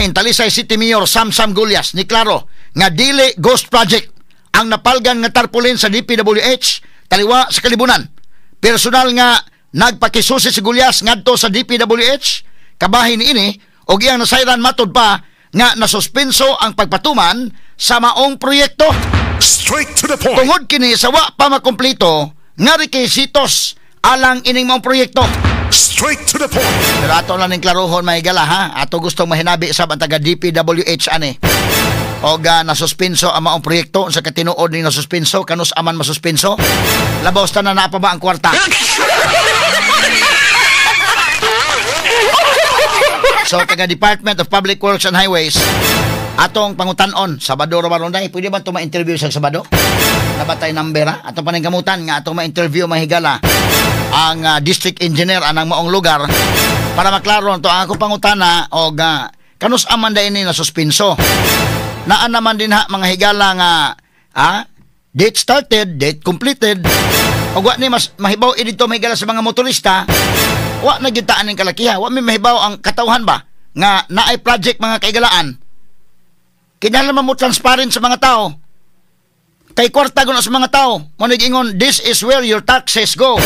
bahin Talisay City Mayor Samsam Gulyas ni klaro nga dili ghost project ang napalgan nga tarpaulin sa DPWH taliwa sa Kalibunan. Personal nga nagpakisusi si Gulyas ngadto sa DPWH kabahin ini og iyang nasayran matud pa nga nasuspenso ang pagpatuman sa maong proyekto. Straight to the point. Tungod kini sa wa pa makumpleto nga requisitos alang ining maong proyekto. Straight to the point. Pero ato lang ning klarohon mahigala ha. Ato gustong mahinabi sa taga DPWH ani. Og nasuspenso ang maong proyekto sa katinuod ning nasuspenso kanus aman masuspenso. Labaw ta na pa ba ang kwarta? So taga Department of Public Works and Highways atong pangutan-on Sabado ra maron day pwede ba to ma-interview sa Sabado? Nabatay number ha? Atong paningkamutan nga atong ma-interview mahigala ang district engineer anang maong lugar para maklaro to ang ako pangutana og kanus aman day ini nasuspenso. Naan naman din ha mga higala nga date started, date completed. Og wa ni mas mahibaw dito mahigala sa mga motorista. Wa na gyud taan ning kalakiha. Wa may mahibaw ang katawhan ba nga naay project mga kaigalaan. Kinahanglan mo transparent sa mga tao. Kay kwarta gud sa mga tao. Mo nag-ingon this is where your taxes go.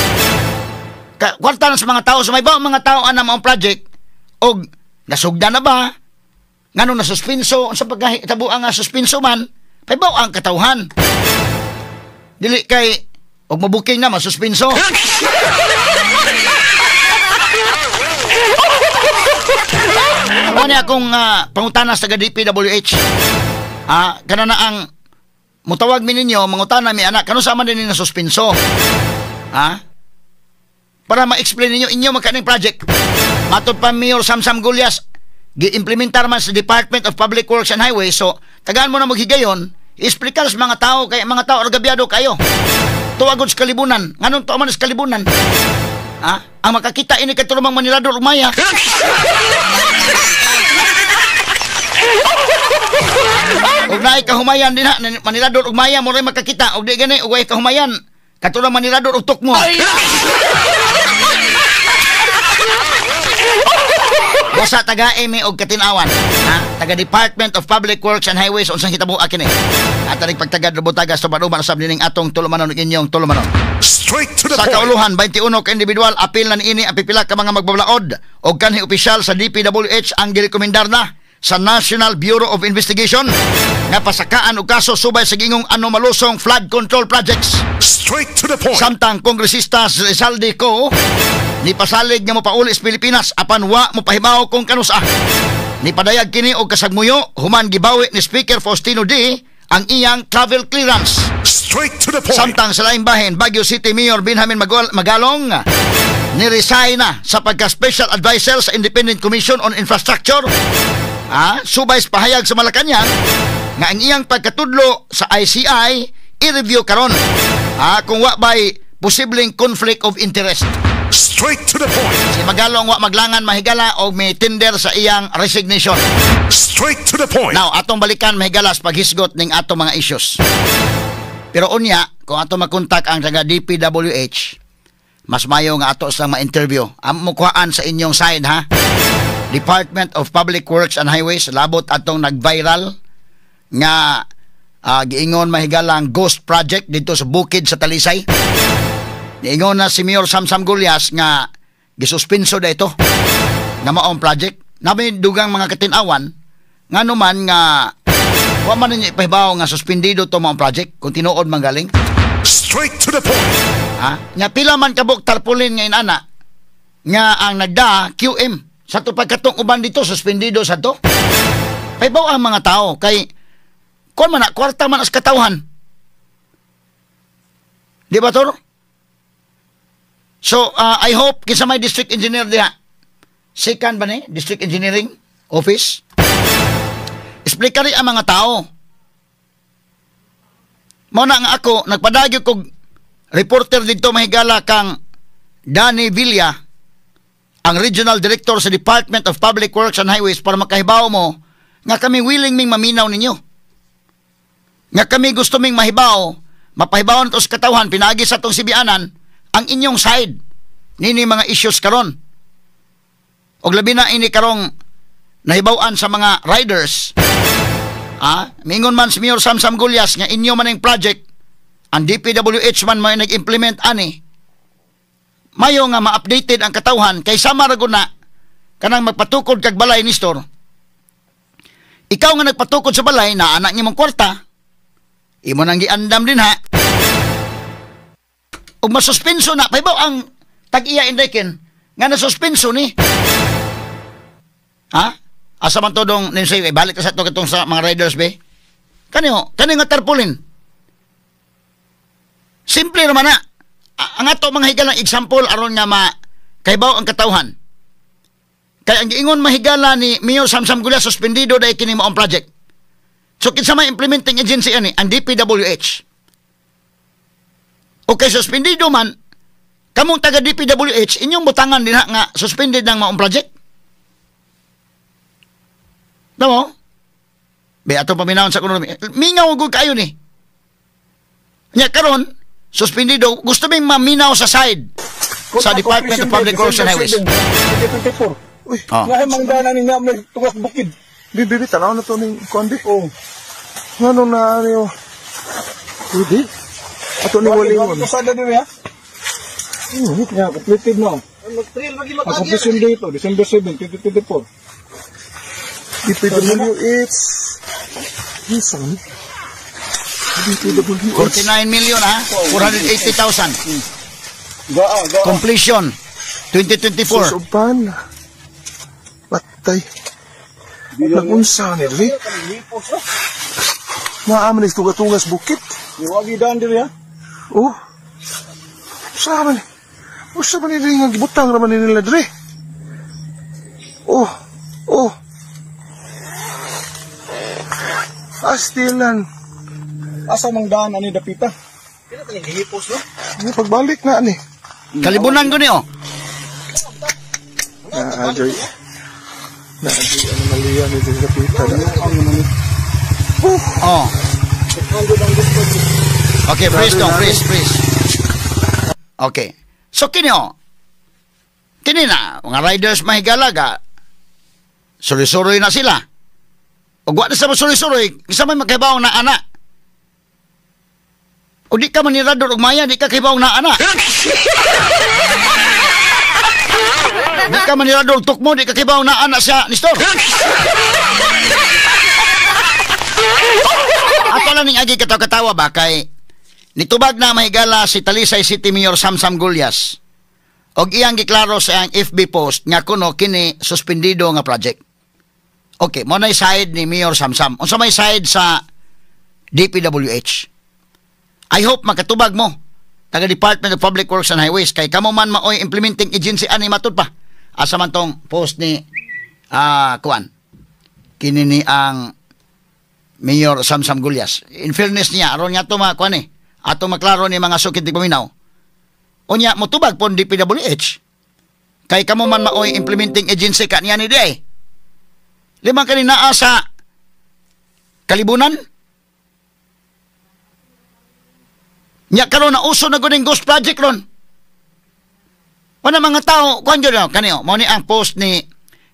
Kwarta na sa mga tao. So mahibaw ang mga tao ana maong project og nasugda na ba? Ngano na suspenso sa pagkahitabo ang suspenso man, paibaw ang katawhan. Dili kay og mabuking na masuspenso. Ano akong pangutana sa DPWH. Kana na ang mutawag mi ninyo mangutana mi anak kanu sa man din na suspenso. Para ma-explain ninyo inyo magkaning project. Matod pa Mayor Samsam Gulyas gi-implementar man sa Department of Public Works and Highways. So, tagaan mo na maghigayon, i-explicar sa mga tao, kay mga tao argabyado kayo. Tuwagod sa Kalibunan. Nganong tuwa man sa Kalibunan? Ang makakita ini katulumang Manilador Umaya. Og naay kahumayan din ha, Manilador Umaya mo rin makakita. Og di gani, og way kahumayan, katulong Manilador Utok mo. Basta taga emi og katinawan, taga Department of Public Works and Highways unsang hitabo kini. At tanig pagtagad robotagas sa banuban usab ning atong tulumanon inyong tulumanon. Straight to the sa point. kauluhan 21 ka individual apil na niini ang pipila ka mga magbabalaod og kanhi opisyal sa DPWH ang girekomendar na sa National Bureau of Investigation nga pasakaan og kaso subay sa gingong anomalusong flood control projects. Straight to the point. Samtang kongresista Rizalde Co ni pasalig nga mopauli sa Pilipinas apan wa mo pahibaw kung kanusa. Ni padayag kini og kasagmuyo human gibawi ni Speaker Faustino D ang iyang travel clearance. Straight to the point. Samtang sa laing bahin Baguio City Mayor Benjamin Magalong ni-resign na sa pagka-special advisor sa Independent Commission on Infrastructure. Subay sa pahayag sa Malacañang nga ang iyang pagkatudlo sa ICI i-review karon kung wa ba'y posibleng conflict of interest. Straight to the point. Si Magalong wa maglangan mahigala o may tender sa iyang resignation. Straight to the point. Now, atong balikan mahigala sa paghisgot ning atong mga issues. Pero unya, kung ato makontak ang taga DPWH, mas mayo nga ato sa ma-interview. Mukuhaan sa inyong side ha. Department of Public Works and Highways, labot atong nag-viral nga giingon mahigala ang ghost project dito sa bukid sa Talisay. Niingon na si Mayor Samsam Gulyas nga gisuspenso da ito nga maong project. Namin dugang mga katinawan nga naman nga wa man ninyo ipahibaw nga suspendido to maong project kung tinuod man galing. Straight to the point. Nga pila man kabuk tarpaulin nga inana nga ang nagda QM sa to pagkatong uban dito suspendido sa to. Pahibaw ang mga tao kay kon man na kwarta man as katawhan. Di ba toro? So, I hope kinsa may district engineer diha. Second ba ni? District Engineering Office. Explikari ang mga tao. Muna nga ako, nagpadagyo kog reporter dito mahigala kang Danny Villa, ang Regional Director sa Department of Public Works and Highways para makahibaw mo nga kami willing ming maminaw ninyo. Nga kami gusto ming mahibaw, mapahibawan to sa katawhan, pinagi sa tong sibianan, ang inyong side nini mga issues karon. Og labi na ini karong nahibaw-an sa mga riders, mingon man si Mayor Samsam Gulyas nga inyo man ang project, ang DPWH man may nag-implement ani, mayo nga ma-updated ang katawhan kay sama ra gud na kanang magpatukod kag balay ni store. Ikaw nga nagpatukod sa balay na anak niya mong kwarta, imo nang giandam din ha. Ug masuspenso na paybaw ang tag-iya indayken nga nasuspenso ni. Asa man to dong ninsay balik ka sa to katong sa mga riders be. Kani nga tarpaulin. Simple naman na. Ang ato mga higalang example aron nga kaybaw ang katawhan. Kaya ang giingon mahigala ni Mayor Samsam Gulyas suspendido dahil kini mo ang project. So kinsa may implementing agency ani ang DPWH. Okay, suspendido man kamong taga DPWH inyong butangan din nga suspended ng maong project. Tama? Be ato paminawon sa ekonomi. Mingaw gud kayo ni. Nya karon suspendido gusto ming maminaw sa side sa Department of Public Works and Highways. 2024. Uy, ngayon mangdana ni nga may tugas bukid. Bibi, tanaw na to ng kondi. Oo. Ano na, ano? Hindi. Ato ni Walingon. Ito sada din ya? Yeah, completed na. Mag-completion dito, December 7, 2024. DPWH. Isan. DPWH. 49 million 480,000. Completion 2024. Susuban. Patay. Nagunsa nila. Naaman is tugas bukit. Iwagi daan din ya? Oh. Usa man nila nga gibutang raman nila dre. Oh. Astilan. Asa mang daan ani dapita? Kaya taning gihipos no? Pagbalik na ani. Kalibunan ko ni Na-ajoy anomalia ni sa pita. Okay, freeze. Okay. So kini na mga riders mahigalaga suri-suri na sila. O wa na sa suri-suri, isa may makahibaw na ana. O di ka manirador og maya, di ka kahibaw na ana. Di ka manirador tukmo, di ka kahibaw na ana siya ni store. Ato lang ning agi katawa ba kay nitubag na mahigala si Talisay City Mayor Samsam Gulyas og iyang giklaro sa ang FB post nga kuno kini suspendido nga project. Okay, mo na side ni Mayor Samsam. Unsa may side sa DPWH? I hope makatubag mo taga Department of Public Works and Highways kay kamo man maoy implementing agency ani matud pa. Asa man tong post ni kuan. Kini ni ang Mayor Samsam Gulyas. In fairness niya, aron nga ito kuan ato maklaro ni mga sukit di paminaw. Unya, motubag pon DPWH. Kay kamo man maoy implementing agency ka niya ni day. Limang kanina sa kalibunan. Nya karon na uso na gud ghost project ron. Wala mga tao, kuan jud kaniyo, mao ni ang post ni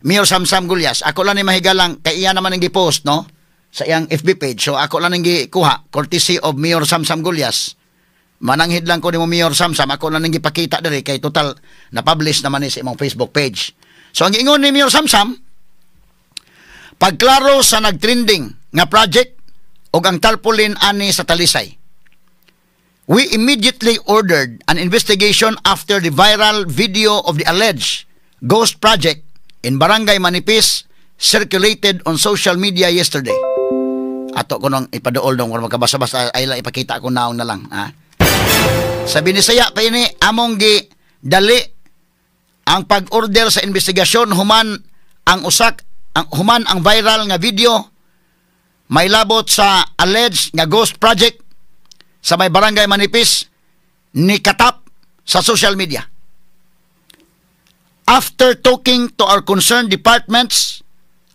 Mayor Samsam Gulyas. Ako lang ni mahigalang kay iya naman ang gi-post no sa iyang FB page. So ako lang ang gikuha courtesy of Mayor Samsam Gulyas. Mananghid lang ko ni mo Mayor Samsam, ako lang ang gipakita diri kay total na publish naman ni sa imong Facebook page. So ang ingon ni Mayor Samsam, pagklaro sa nagtrending nga project ug ang tarpaulin ani sa Talisay. We immediately ordered an investigation after the viral video of the alleged ghost project in Barangay Manipis circulated on social media yesterday. Ato ko nang ipaduol dong kung magkabasa-basa ay lang ipakita ko naong na lang. Sa Binisaya pa ini among gi dali ang pag-order sa investigasyon human ang viral nga video may labot sa alleged nga ghost project sa may Barangay Manipis ni katap sa social media. After talking to our concerned departments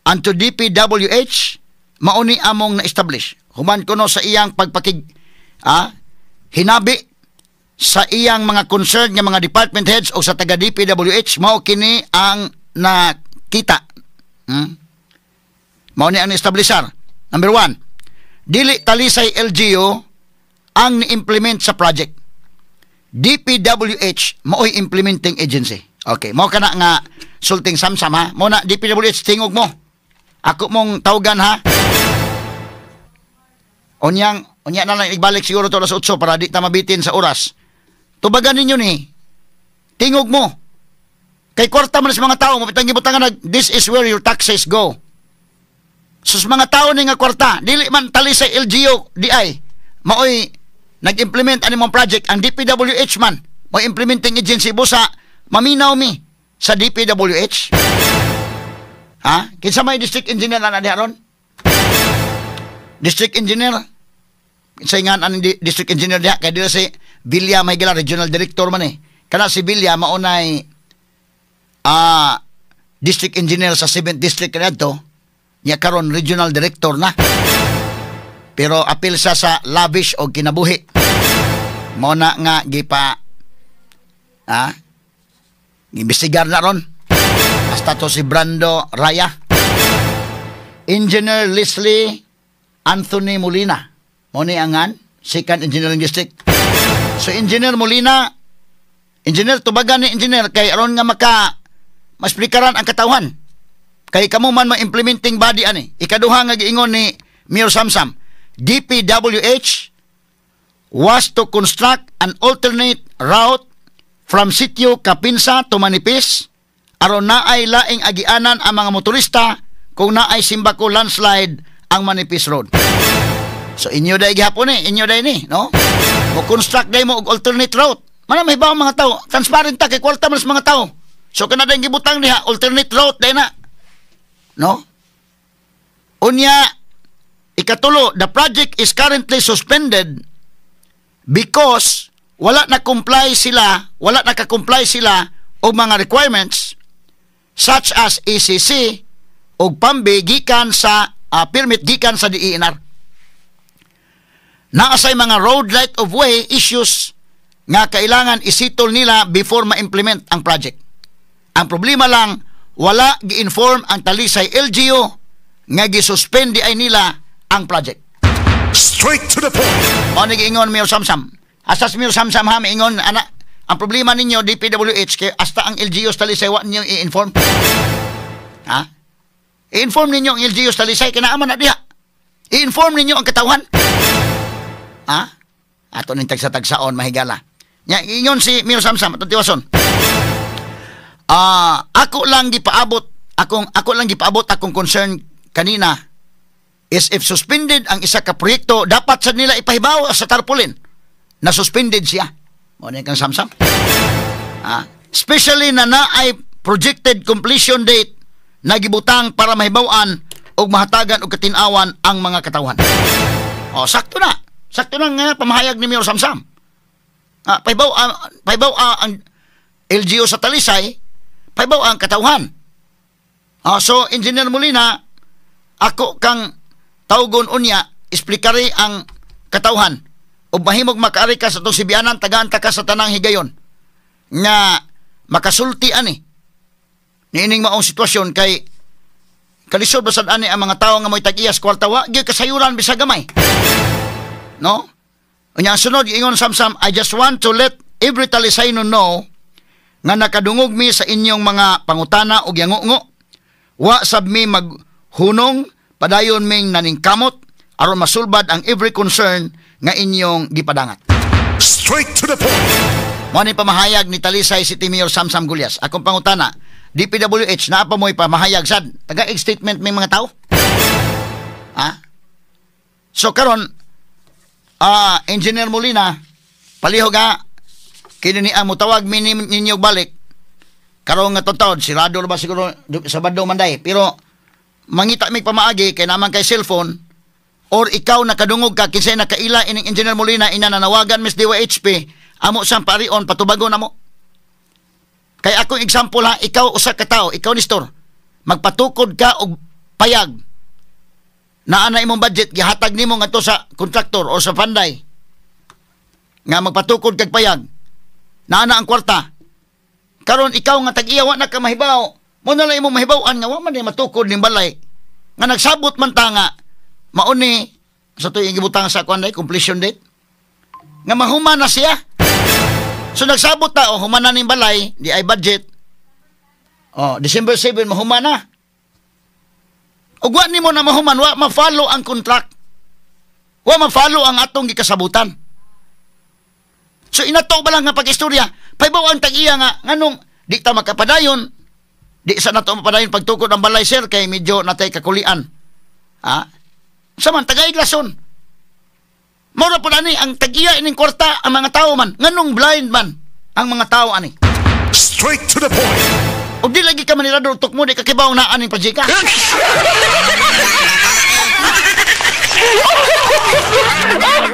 and to DPWH, mauni among na-establish. Human kuno sa iyang hinabi sa iyang mga concerned nga mga department heads o sa taga DPWH, mao kini ang nakita. Mao ni ang establisher. Number 1, dili talisay LGU ang ni-implement sa project. DPWH mao'y implementing agency. Okay, mao kana nga sulting samsam ha. Mao na DPWH tingog mo. Ako mong tawagan ha. Unya na lang ibalik siguro to alas 8 para di ta mabitin sa oras. Tubagan ninyo ni. Tingog mo. Kay kwarta man sa mga tao, mapitang gibutangan this is where your taxes go. Sus mga tao ni nga kwarta, dili man tali sa LGU DI. Maoy nag-implement ani mong project ang DPWH man. Mo implementing agency busa maminaw mi sa DPWH. Ha? Kinsa may district engineer na diharon? District engineer. Kinsa nga ang district engineer diha kay dira si Villa Mahigala regional director man eh. Kana si Villa maunay district engineer sa 7th district kadto. Nya karon regional director na. Pero apil siya sa lavish o kinabuhi. Mo na nga gipa imbestigar na ron. Hasta to si Brando Raya. Engineer Leslie Anthony Molina. Mo ni angan second engineering district. So Engineer Molina, engineer tubagan ni engineer kay aron nga masplikaran ang katawhan. Kay kamo man ma-implementing body ani. Ikaduha nga giingon ni Mayor Samsam, DPWH was to construct an alternate route from Sitio Kapinsa to Manipis aron naay laing agianan ang mga motorista kung naay Simbako landslide ang Manipis Road. So inyo day gihapon inyo day ni, no? Mo construct day mo og alternate route. Mana may ba ang mga tao? Transparent ta kay kwarta man sa mga tao. So kana day gibutang diha alternate route day na. No? Unya, ikatulo, the project is currently suspended because wala nakakomply sila o mga requirements such as ECC o pambi gikan sa permit gikan sa DENR. Naasay mga road right of way issues nga kailangan isitol nila before ma-implement ang project. Ang problema lang, wala gi-inform ang talisay LGU nga gi-suspend ay nila ang project. Straight to the point. O nag-iingon Mayor Samsam. Asas Mayor Samsam ha, maingon, ang problema ninyo, DPWH, kay hasta ang LGU sa talisay, wa ninyo i-inform. Ha? I-inform ninyo ang LGU sa talisay, kinaaman na diha. I-inform ninyo ang katawhan. Ha? Ato ning tagsa-tagsaon, mahigala. Nya, ingon si Mayor Samsam, atong tiwason. Ako lang gipaabot akong concern kanina is if suspended ang isa ka proyekto, dapat sa nila ipahibaw sa tarpaulin na suspended siya. Mo ni kang Samsam. Especially na ay projected completion date na gibutang para mahibaw-an og mahatagan og katin-awan ang mga katawhan. Sakto na. Sakto na nga pamahayag ni Mayor Samsam. Pahibaw ang LGU sa Talisay, pahibaw ang katawhan. So, Engineer Molina, ako kang tawgon unya, explikari ang katawhan. O mahimog makaari ka sa itong sibianan, tagaan ta ka sa tanang higayon. Nga, makasulti ani. Niining maong sitwasyon kay kalisod basad ani ang mga tao nga mo'y tag-iyas kwartawa, gyud kasayuran bisag gamay. No? Unya sunod, ingon Samsam, I just want to let every Talisayno know nga nakadungog mi sa inyong mga pangutana o yangungo. Wa sab mi maghunong, padayon ming naningkamot, aron masulbad ang every concern nga inyong gipadangat. Straight to the point. Mo ni pamahayag ni Talisay City Mayor Samsam Gulyas. Akong pangutana, DPWH, naa pa mo'y pamahayag sad. Taga-egg statement may mga tao. So karon, Engineer Molina, palihog kini ni amo tawag ninyo balik karong nga taon sirado ba siguro sa Sabado manday, pero mangita mig pamaagi kay naman kay cellphone or ikaw nakadungog ka kinsay nakaila ining Engineer Molina ina nanawagan Miss DYHP amo sang parion patubagon namo. Kay akong example ikaw usa ka tawo, ikaw ni store magpatukod ka og payag na ana imong budget gihatag nimo ngadto sa kontraktor o sa panday nga magpatukod kag payag na ana ang kwarta. Karon ikaw nga tag-iya wa na ka mahibaw. Mo na lang imong mahibaw-an nga wa man matukod ning balay. nga nagsabot man ta nga mauni sa tuig gibutang sa kuan completion date nga mahuman na siya. So nagsabot ta o human na ning balay, di ay budget. December 7 mahuman na. Ug wa nimo na mahuman, wa ma-follow ang contract. Wa ma-follow ang atong gikasabutan. So inato ba lang nga pag-istorya, paybaw ang tag-iya nga nganong di ta makapadayon, di sa nato mapadayon pagtukod ang balay sir kay medyo natay kakulian. Saman tagaiglason. Mura po ani ang tag-iya ining kwarta ang mga tao man, nganong blind man ang mga tao ani. Straight to the point. O di lagi ka manilado tok mo di ka kibaw na aning pajika.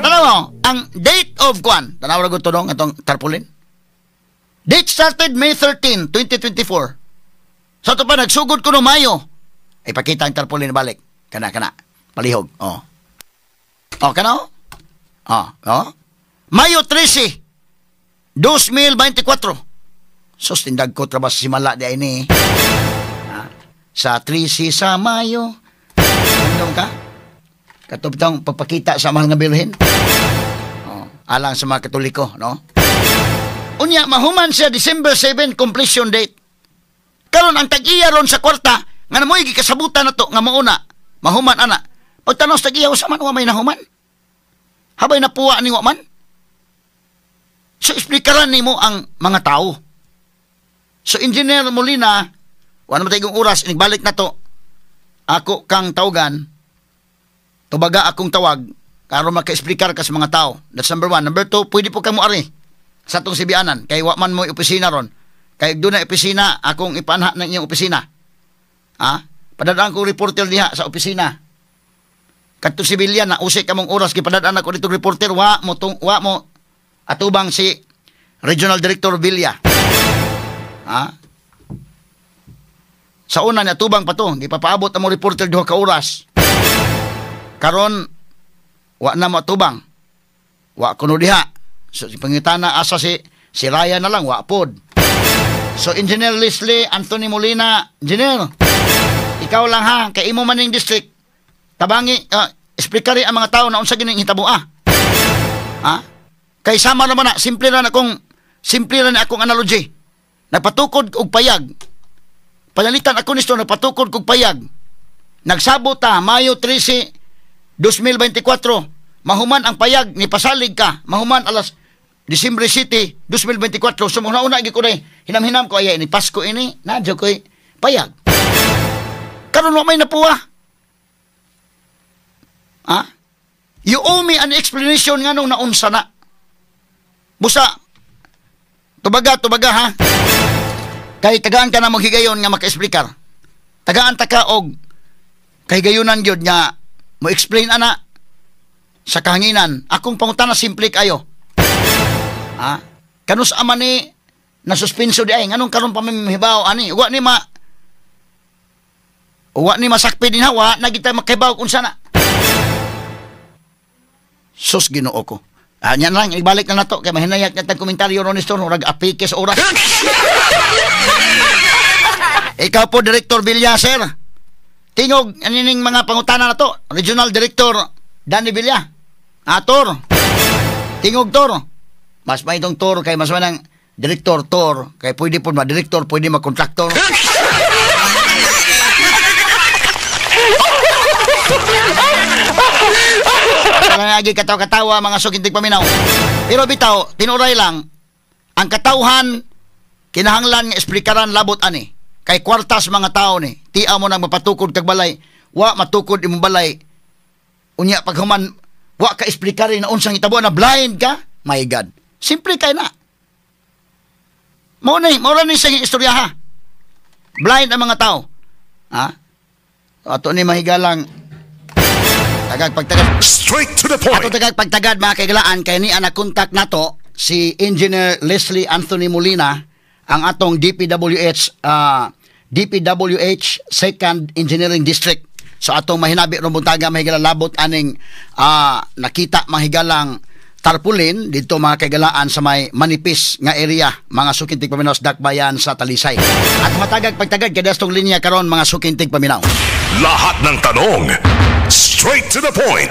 Tanaw mo, ang date of kwan, tanaw ra gud to dong atong tarpaulin. Date started May 13, 2024. Sa to pa nagsugod ko no Mayo. Ipakita ang tarpaulin balik. Kana palihog. Kana? Mayo 13, 2024. Sos tindag ko trabas si Mala di ay ni. Sa 13 sa Mayo. Andong ka? Katupitang pagpakita sa mahal nga bilhin. Alang sa mga Katoliko, no? Unya, mahuman siya December 7 completion date. Karon ang tag-iya ron sa kwarta, nga namoy gikasabutan na to, nga mauna, mahuman ana. Pagtanaw sa tag-iya, usa man wa may nahuman? Habay napuwa ni waman? So, explikaran ni mo ang mga tao. So, Engineer Molina, wala naman tayong oras, inigbalik na to, ako kang tawagan, tubaga akong tawag, karon maka-explikar ka sa mga tao. That's number 1. Number 2, pwede po ka mo ari sa itong sibianan, kay waman mo opisina ron. Kay doon na opisina, akong ipanha ng inyong opisina. Padadaan ko reporter diha sa opisina. Kadto sibilyan na usik kamong oras gipadadaan ako dito reporter, wa mo atubang si Regional Director Villa. Sa una niya tubang pa to, gipapaabot ang mga reporter duha ka oras. Karon wa na matubang. Wa kuno diha. So si pangitana asa si Raya na lang wa pod. So Engineer Leslie Anthony Molina, Engineer, ikaw lang ha, kay imo maning district. Tabangi, explikari ang mga tao na unsa gining hitabo Kay sama naman na, simple ran akong analogy. Nagpatukod og payag. Panalitan ako nisto, nagpatukod og payag. Nagsabot ta Mayo 13, 2024. Mahuman ang payag ni pasalig ka. Mahuman alas December City 2024. So una gi ko day hinam-hinam ko ay ni Pasko ini, nadyo koy payag. Karon wa may napuwa. You owe me an explanation nganong naunsa na. Busa. Tubaga ha. Kay tagaan ka na mong higayon nga maka-explicar. Tagaan ta ka og kay gayunan gyud nga mo explain ana sa kahanginan. Akong pangutana simple kayo. Kanus ama ni na suspenso di ay nganong karon pa mamihibaw ani. Wa ni masakpi din hawa na kita makibaw kung sana. Sus Ginoo ko. Yan lang, ibalik na nato kay mahinayak natang komentaryo ron nisto rag apike sa oras. Ikaw po Director Villa, sir. Tingog anining mga pangutana na to. Regional Director Danny Villa. Tor. Tingog Tor. Mas may itong Tor kay mas manang Director Tor kay pwede po ma-director, pwede ma-contractor. Lagi katawa-katawa mga sukintig paminaw. Pero bitaw, tinuray lang, ang katawhan, kinahanglan nga esplikaran labot ani. Kay kwartas mga tao ni, tiaw mo nang mapatukod kag balay, wa matukod imong balay. Unya paghuman, wa ka esplikarin na unsang itabo na blind ka, my God. Simple kay na. Maura ni sa istorya ha. Blind ang mga tao. Ato ni mahigalang tagad Straight to the point. Ato tagad mga kaigalaan kay ni anak kontak nato si Engineer Leslie Anthony Molina ang atong DPWH 2nd Engineering District. So atong mahinabi ron buntaga mahigalang labot aning nakita mahigalang tarpaulin dito mga kaigalaan sa may manipis nga area mga sukintig paminaw Dakbayan sa Talisay. At matagag pagtagad kada stong linya karon mga sukintig paminaw. Lahat ng tanong, straight to the point.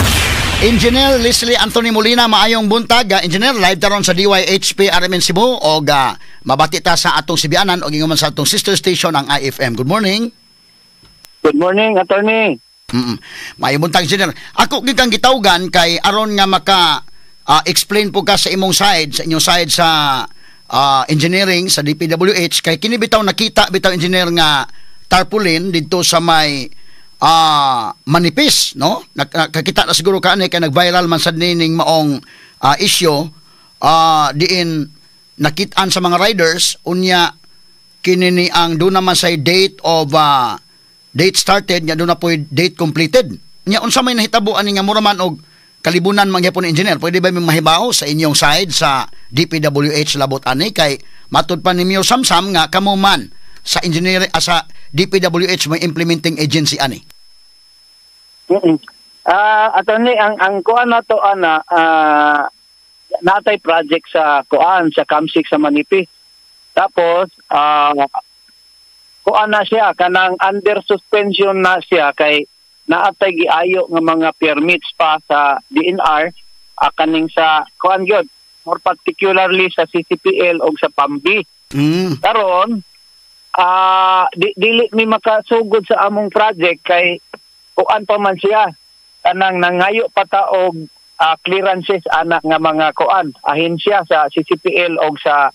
Engineer Leslie Anthony Molina, maayong buntag. Engineer, live taron sa DYHP RMN Cebu o mabati ta sa atong sibianan o ginguman sa atong sister station ang IFM. Good morning. Good morning, attorney. Maayong buntag, Engineer. Ako gikang gitawgan kay aron nga maka explain po ka sa imong side, sa inyong side sa engineering sa DPWH kay kini bitaw nakita bitaw engineer nga tarpaulin dito sa may manipis, no? Nakakita na siguro ka kay nag-viral man sad nining maong issue diin nakitaan sa mga riders unya kinini ang do naman say date of date started nya do na po date completed. Nya unsa may nahitabo ani nga mura man og kalibunan man gyapon engineer, pwede ba may mahibaw sa inyong side sa DPWH labot ani kay matud pa ni Mayor Samsam nga kamo man sa engineering sa DPWH may implementing agency ani. Attorney, ang kuan na to natay project sa kuan sa Kamsik sa Manipis. Tapos kuan na siya kanang under suspension na siya kay naatay giayo nga mga permits pa sa DNR kaning sa kuan gyud more particularly sa CCPL o sa PAMBI. Karon dili mi makasugod sa among project kay kuan pa man siya kanang nangayo pa ta og clearances anak nga mga kuan ahensya sa CCPL o sa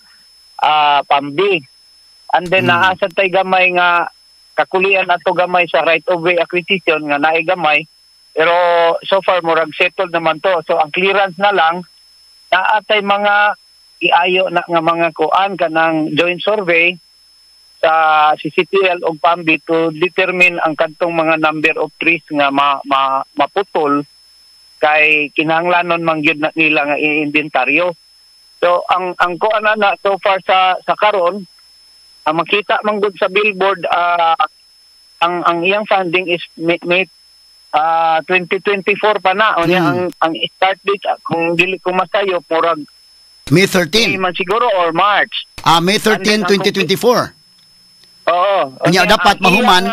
PAMBI. And then naasa tay gamay nga kakulian ato gamay sa right of way acquisition nga naay gamay pero so far murag settled naman to. So ang clearance na lang naatay mga iayo na nga mga kuan kanang joint survey sa CCTL o PAMBI to determine ang kantong mga number of trees nga maputol kay kinahanglanon man gyud na nila nga i-inventaryo. So ang kuan na so far sa karon makita man gud sa billboard ang iyang funding is May 2024 pa na unya ang start date kung dili ko masayo murag May 13 man siguro or March. May 13, 2024. Oo. Unya dapat mahuman.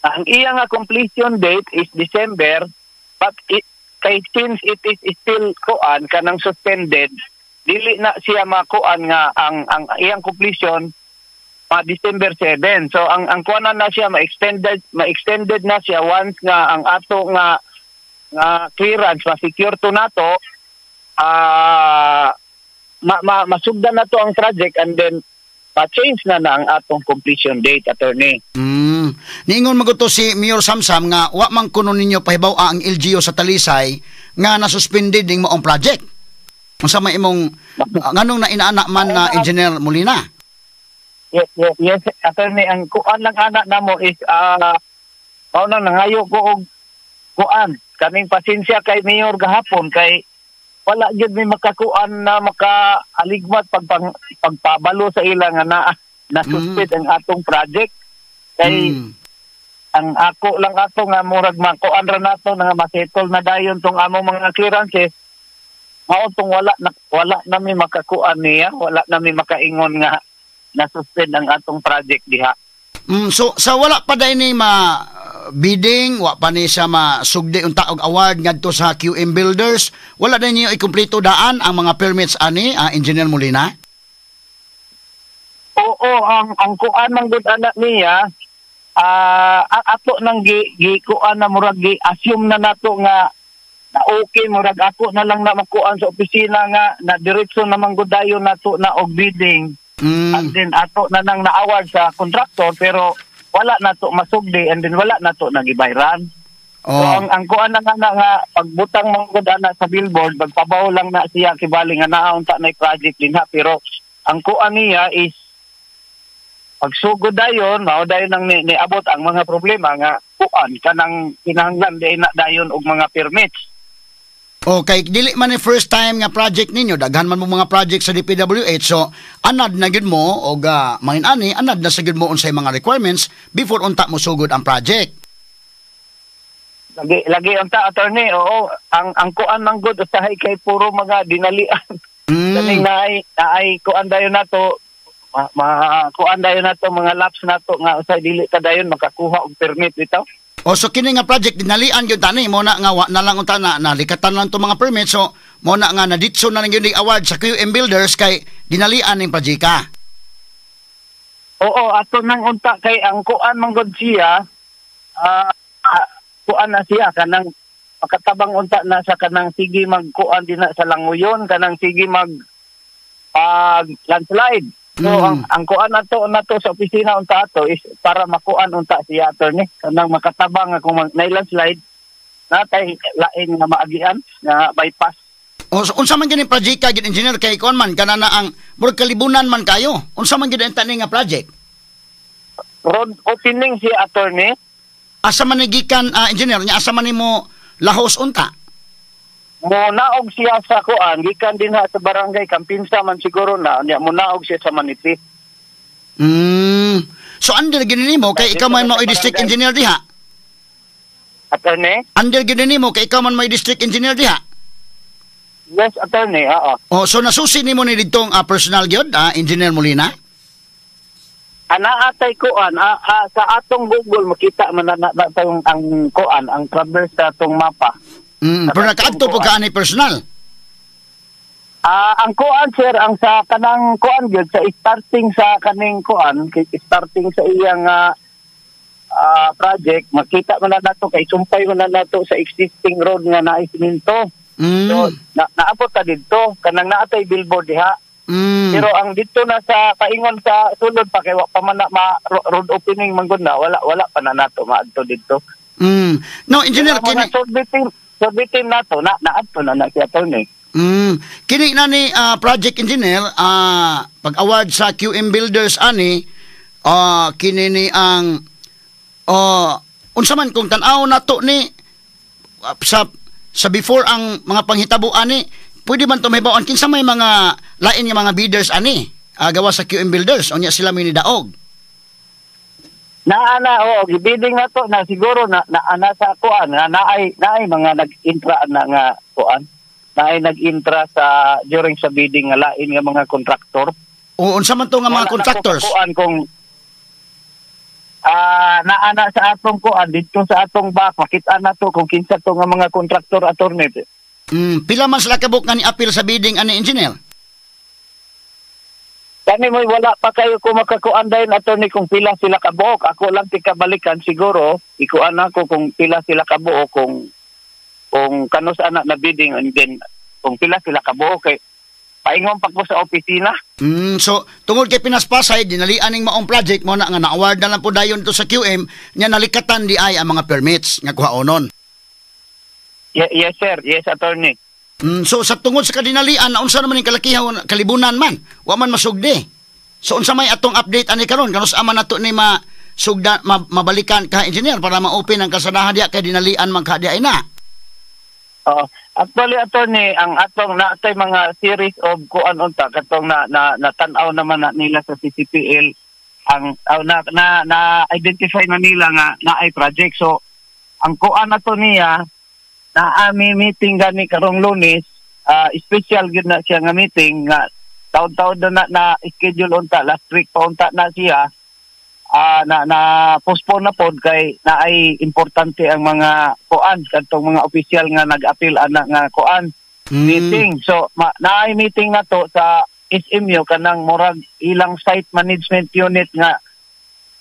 Ang iyang completion date is December but since it is still kuan kanang suspended dili na siya makuan nga ang iyang completion December 7. So ang kuan na siya ma-extended na siya once nga ang ato nga clearance ma-secure to nato masugdan na to ang project and then pa-change na ang atong completion date, attorney. Niingon maguto si Mayor Samsam nga wa man kuno ninyo pahibaw ang LGU sa Talisay nga nasuspended ning maong project. Unsa may imong nganong na inaanak man na Engineer Molina? Yes, attorney, ang kuan lang anak namo is na nangayo ko og kuan kaning pasensya kay Mayor gahapon kay wala gyud may makakuan na makaaligmat pagpabalo sa ilang nga na-suspend ang atong project kay ang ako lang ato nga murag makuan ra nato nga masettle na dayon tong among mga clearances mao tong wala na may makakuan niya, wala na may makaingon nga na-suspend ang atong project diha. So sa wala pa dai ni bidding, wa pa ni siya masugdi unta og award ngadto sa QM Builders, wala na niyo ikumpleto daan ang mga permits ani Engineer Molina? Oo, ang kuan man gud anak niya ato nang kuan na murag assume na nato nga na okay murag ako na lang na makuan sa opisina nga na diretso naman gud dayon nato na og bidding. And then ato na nang na-award sa contractor pero wala na to masugdi and then wala na to nagibayran. So ang kuan na nga pagbutang manggod ana sa billboard magpabaw lang na siya kibali nga naunta na project din ha pero ang kuan niya is pagsugod dayon mao dayon nang niabot ang mga problema nga kuan kanang kinahanglan di na dayon og mga permits. Okay, dili man ni first time nga project ninyo, daghan man mo mga project sa DPWH, so anad na gid mo og mangin-ani, anad na sa gid mo unsay mga requirements before unta mo sugod ang project. Lagi unta attorney, oo, ang kuan man gud usahay kay puro mga dinalian. Kaning naay kuan dayon nato kuan dayon nato mga laps nato nga usay dili ka dayon makakuha og permit bitaw. O so kini nga project dinalian gyud tani mo na nga wa na lang unta na nalikatan lang to mga permit, so mo na nga naditso na lang gyud ni award sa QM Builders kay dinalian ning projeka. Oo, ato nang unta kay ang kuan manggod siya kuan na siya kanang makatabang unta na sa kanang sige magkuan din na sa languyon, kanang sige mag landslide. So ang kuan nato sa opisina unta ato is para makuan unta siya attorney kanang makatabang nga kung landslide natay lain nga maagian nga bypass. O so, unsa man gini projeka gid engineer kay kon man kana na ang murag kalibunan man kayo. Unsa man gid ang tani nga project? Road opening siya attorney. Asa man gikan engineer nya asa man nimo lahos unta? Mo naog siya sa kuan gikan din sa barangay Kampinsa man siguro na nya mo naog siya sa Maniti. So under gini nimo kay ikaw man mao district engineer diha? Attorney? Under gini nimo kay ikaw man mao district engineer diha? Yes, attorney. Oo. Oh, so nasusi nimo ni didtong personal gyud Engineer Molina? Ana atay kuan sa atong Google makita man na ang kuan ang traverse sa atong mapa. Pero nakaadto po ka ani personal? Ang kuan sir ang sa kanang kuan gyud sa starting sa kaning kuan starting sa iyang project makita man na nato kay sumpay man na nato sa existing road nga naay siminto. So naabot ta didto kanang naatay billboard diha. Pero ang dito na sa paingon sa sulod pa kay wa pa man na road opening man gud na wala pa na nato maadto didto. No engineer kini Sorbitin nato naadto na si attorney. Kini na ni project engineer pag-award sa QM Builders ani kini ni ang unsa man kung tan-aw nato ni sa before ang mga panghitabo ani pwede man to mahibaw kinsa may mga lain nga mga bidders ani gawa sa QM Builders unya sila may nidaog. Naana gibiding nato na siguro na ana sa kuan na naay mga nag-intra na nga kuan. Naay nag-intra sa during sa bidding nga lain nga mga kontraktor. O unsa man to nga mga contractors? Kuan kung naana sa atong kuan dito sa atong back makita nato kung kinsa to nga mga kontraktor attorney. Pila man sila kabuk nga ni appeal sa bidding ani engineer? Kani mo wala pa kayo kung makakuan dayon attorney kung pila sila kabuok. Ako lang tikabalikan siguro ikuan ako kung pila sila kabuok kung kanus anak na bidding and then kung pila sila kabuok kay paingon pa ko sa opisina. So tungod kay pinaspasay dinalian ning maong project mo na nga na-award na lang po dayon to sa QM nya nalikatan di ay ang mga permits nga kuhaonon. Yes sir, yes attorney. So sa tungod sa kadinalian unsa naman ning kalakihan kalibunan man wa man masugdi. So unsa may atong update ani karon kanus ama nato ni masugda mabalikan ka engineer para ma-open ang kasadahan diha kay dinalian man ka diha na. Actually attorney ang atong naatay mga series of kuan unta katong na tan-aw naman na nila sa CCPL ang na identify na nila nga naay project. So ang kuan nato niya na meeting gani karong Lunes, special gyud na siya nga meeting nga taon-taon na schedule unta last week pa unta na siya na postpone na pod kay naay importante ang mga kuan kadtong mga opisyal nga nag-appeal ana nga kuan meeting. So naay meeting na to sa SMU kanang murag ilang site management unit nga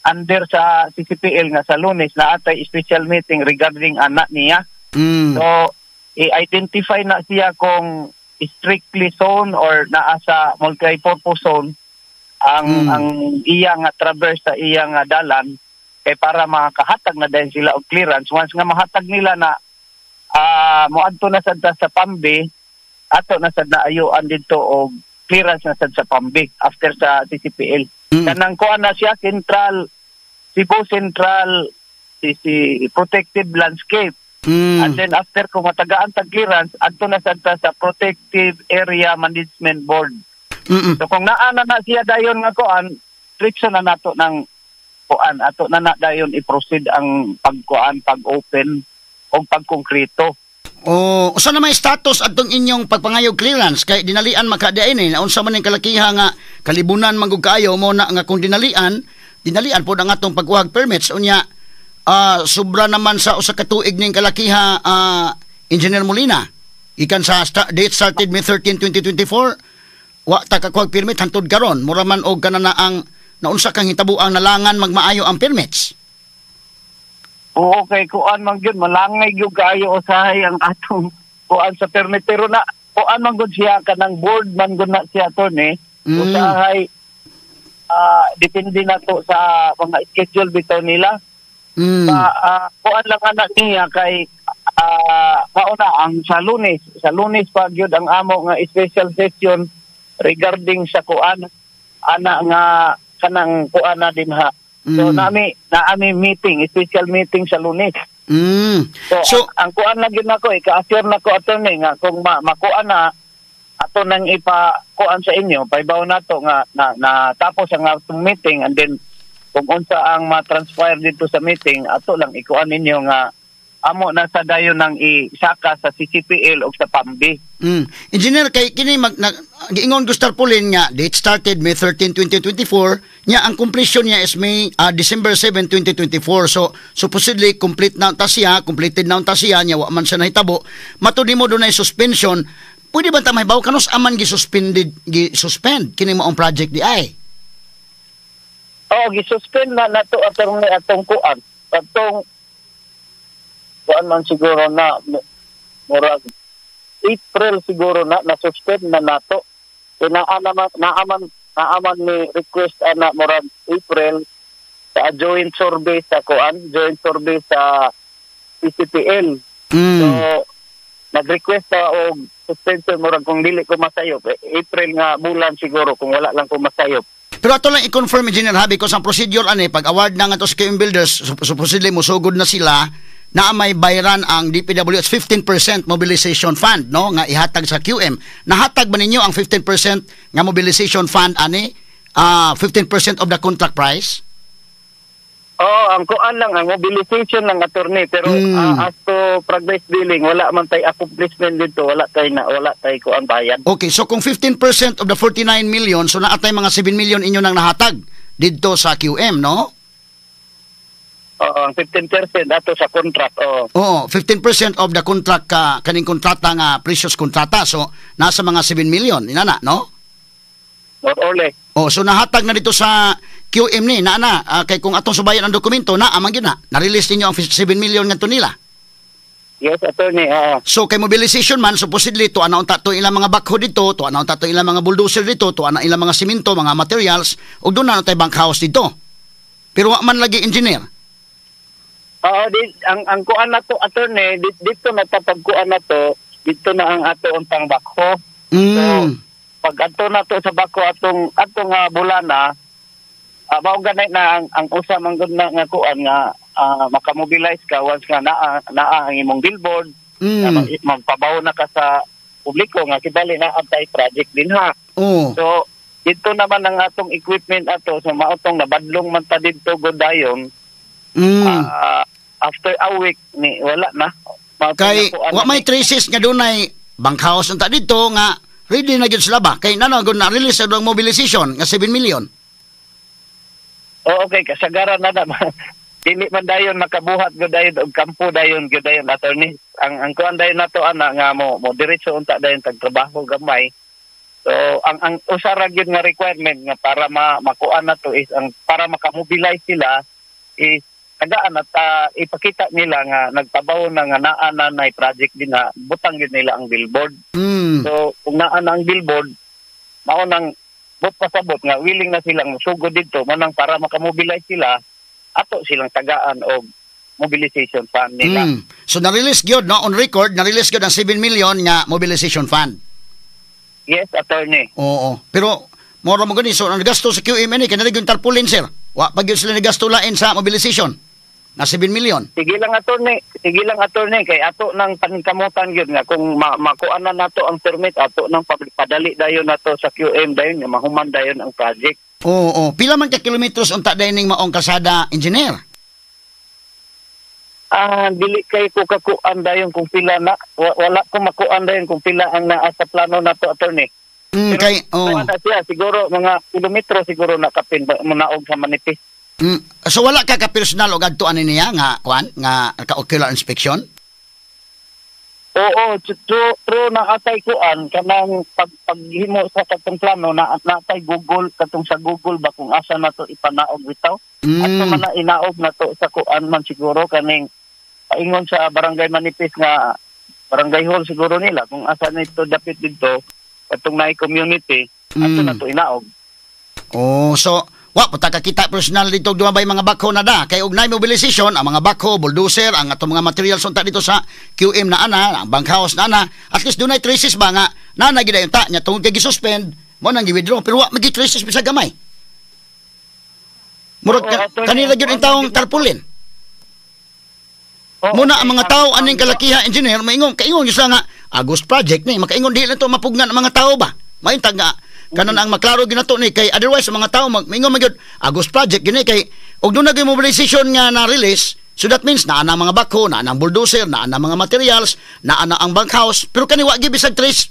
under sa CCPL nga sa Lunes na atay special meeting regarding anak niya. So, i-identify na siya kung strictly zone or naa sa multi-purpose zone ang iya nga traverse sa iya nga dalan kay para makahatag na dahil sila og clearance. Once nga mahatag nila na moadto na sad sa Pambi, ato na sad naayuan dito og clearance na sad sa Pambi after sa CCPL. Kanang kuan na siya Cebu Central Protected Landscape. And then after kung matagaan tag clearance, adto na sad sa Protective Area Management Board. So kung naana na siya dayon nga kuan, restriction na nato ng kuan, ato na dayon i-proceed ang pag-open o pagkongkrito. O usa na may status adtong inyong pagpangayog clearance kay dinalian makadiay ni unsa man ning kalakiha nga kalibunan manggug kaayo mo na nga kung dinalian po ang atong pagkuhag permits unya sobra naman sa usa ka tuig ning kalakiha Engineer Molina ikan sa date started May 13, 2024 wa ta kakuhag permit hantod karon mura man og kana na ang naunsa kang hitabuang nalangan magmaayo ang permits. Oo, kay kuan man gyud malangay gyud kaayo usahay ang atong kuan sa permit pero na kuan man gyud siya kanang board man gyud na siya attorney usahay depende na to sa mga schedule bitaw nila. Kuan lang anak niya kay mauna ang sa Lunes pa gyud ang amo nga special session regarding sa kuan ana nga kanang kuan na din ha. So naami meeting, special meeting sa Lunes. So ang kuan na gyud nako ka-assure nako attorney nga kung makuan na ato nang ipa-kuan sa inyo, paibaw nato nga na tapos ang atong meeting and then kung unsa ang ma-transpire dito sa meeting, ato lang ikuan ninyo nga amo na sa dayon nang isaka sa CCPL o sa PAMBI. Engineer, kay kini giingon Gustar Pulin nga date started May 13, 2024 nya ang completion niya is December 7, 2024. So supposedly completed na ta siya nya wa man siya nahitabo. Matud mo dunay suspension. Pwede ba ta mahibaw kanos aman gi-suspend kini mo ang project di ay? Oh, gi-suspend na nato atong kuan. Atong kuan man siguro na murag April siguro na suspend na nato. Naaman ni request ana murag April sa joint survey sa PCPL. So nag-request og suspension murag kung dili ko masayop April nga bulan siguro kung wala lang ko masayop. Pero ato lang i-confirm Engineer Habi ko sa procedure ani pag award na nga to sa QM Builders supposedly musugod na sila na may bayaran ang DPWH 15% mobilization fund no nga ihatag sa QM. Nahatag ba ninyo ang 15% nga mobilization fund ani 15% of the contract price? Oh, ang kuan lang ang mobilization ng attorney pero as to progress billing wala man tay accomplishment dito, wala tay kuan bayad. Okay, so kung 15% of the 49 million so naatay mga 7 million inyo nang nahatag didto sa QM no? Oo, 15% ato sa contract. Oo, 15% of the contract kaning kontrata nga precious kontrata. So nasa mga 7 million inana, no? Not only. Oh, so nahatag na dito sa QM ni kay kung atong subayan ang dokumento na amang gyud na. Na-release ninyo ang 7 million ngadto nila. Yes, attorney. So kay mobilization man supposedly to anaon ta to ilang mga backhoe dito, to anaon ta to ilang mga bulldozer dito, to ana ilang mga semento, mga materials, ug doon na tay bank house dito. Pero wa man lagi engineer. Oo, ang kuan na to attorney dito natapagkuan na to dito na ang ato untang bakho. So pag ato na to sa bakho atong bulana mao ganay na ang usa man gud na nga kuan nga makamobilize ka once nga naa ang imong billboard magpabaw na ka sa publiko nga kibali na antay project din ha. So dito naman ang atong equipment ato so maotong nabadlong man ta didto gud dayon. After a week ni wala na kay wa may traces nga dunay bank house unta dito nga ready na gyud sila ba kay nano gud na release ang mobilization nga 7 million. Okay kasagaran na dili man dayon makabuhat gud dayon og kampo dayon attorney ang kuan dayon nato ana nga mo diretso unta dayon tagtrabaho gamay. So ang usara gyud nga requirement nga para makuan nato is ang para makamobilize sila is tagaan at ipakita nila nga nagtabaw na nga naa na project din na butang yun nila ang billboard. So kung naa na ang billboard mao nang bot pasabot nga willing na silang sugod dito manang para makamobilize sila ato silang tagaan og mobilization fund nila. So na-release gyud no on record na-release gyud ang 7 million nga mobilization fund. Yes, attorney. Oo. Pero mora mo gani so ang gasto sa QM ni kanang yung tarpaulin sir. Wa pa gyud sila nagasto lain sa mobilization. Na 7 million. Sige lang attorney kay ato nang paningkamutan gyud nga kung makuan na nato ang permit ato nang padali dayon nato sa QM dayon nga mahuman dayon ang project. Oo. Pila man ka kilometers unta dayon ning maong kalsada engineer? Dili kay ko kakuan dayon kung pila na wala ko makuan dayon kung pila ang naa sa plano nato attorney. Kung ano siya, siguro mga kilometro siguro nakapin munaog sa manipis. So wala ka personal o gadto ani niya nga kuan nga ka-ocular inspection? Oo, true na atay kuan kanang paghimo sa katong plano na atay Google katong sa Google ba kung asa na to ipanaog bitaw. At man na inaog na to sa kuan man siguro kaning paingon sa barangay Manipis nga barangay hall siguro nila kung asa nito dapit dito katong naay community ato na to inaog. Oh, so wa puta ka kita personal dito dumabay mga bakho na da kay og nay mobilisasyon ang mga bakho, bulldozer, ang atong mga materials unta dito sa QM na ana, ang bankhouse na ana, at least dunay traces ba nga na gid ayon ta nya tungod kay gisuspend mo nang gi-withdraw pero wa magi traces bisag gamay. Murag kanila gyud ang taong tarpulin. Muna ang mga tao aning kalakiha engineer maingon kaingon gyud nga Agust project ni makaingon dili na to mapugnan ang mga tao ba. Maintag nga kanan ang maklaro ginato ni kay otherwise mga tao maingon magyud Agust project gini kay og doon nagay mobilization nga na release so that means naa na mga bakho, naa na bulldozer, naa na mga materials, naa na ang bankhouse pero kani wa gyud bisag trace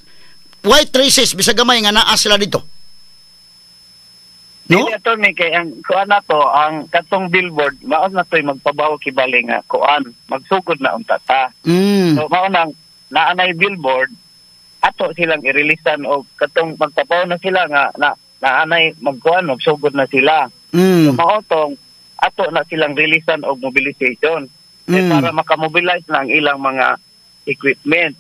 white traces bisag gamay nga naa sila dito. No? Dili ato ni kay ang kuan na to ang katong billboard mao na toy magpabaw kibali nga kuan magsugod na unta ta. So mao nang naanay billboard ato silang i-releasean o katong magpapaw na sila nga naanay magkuan magsugod na sila. So mao tong ato na silang releasean og mobilization para makamobilize na ang ilang mga equipment.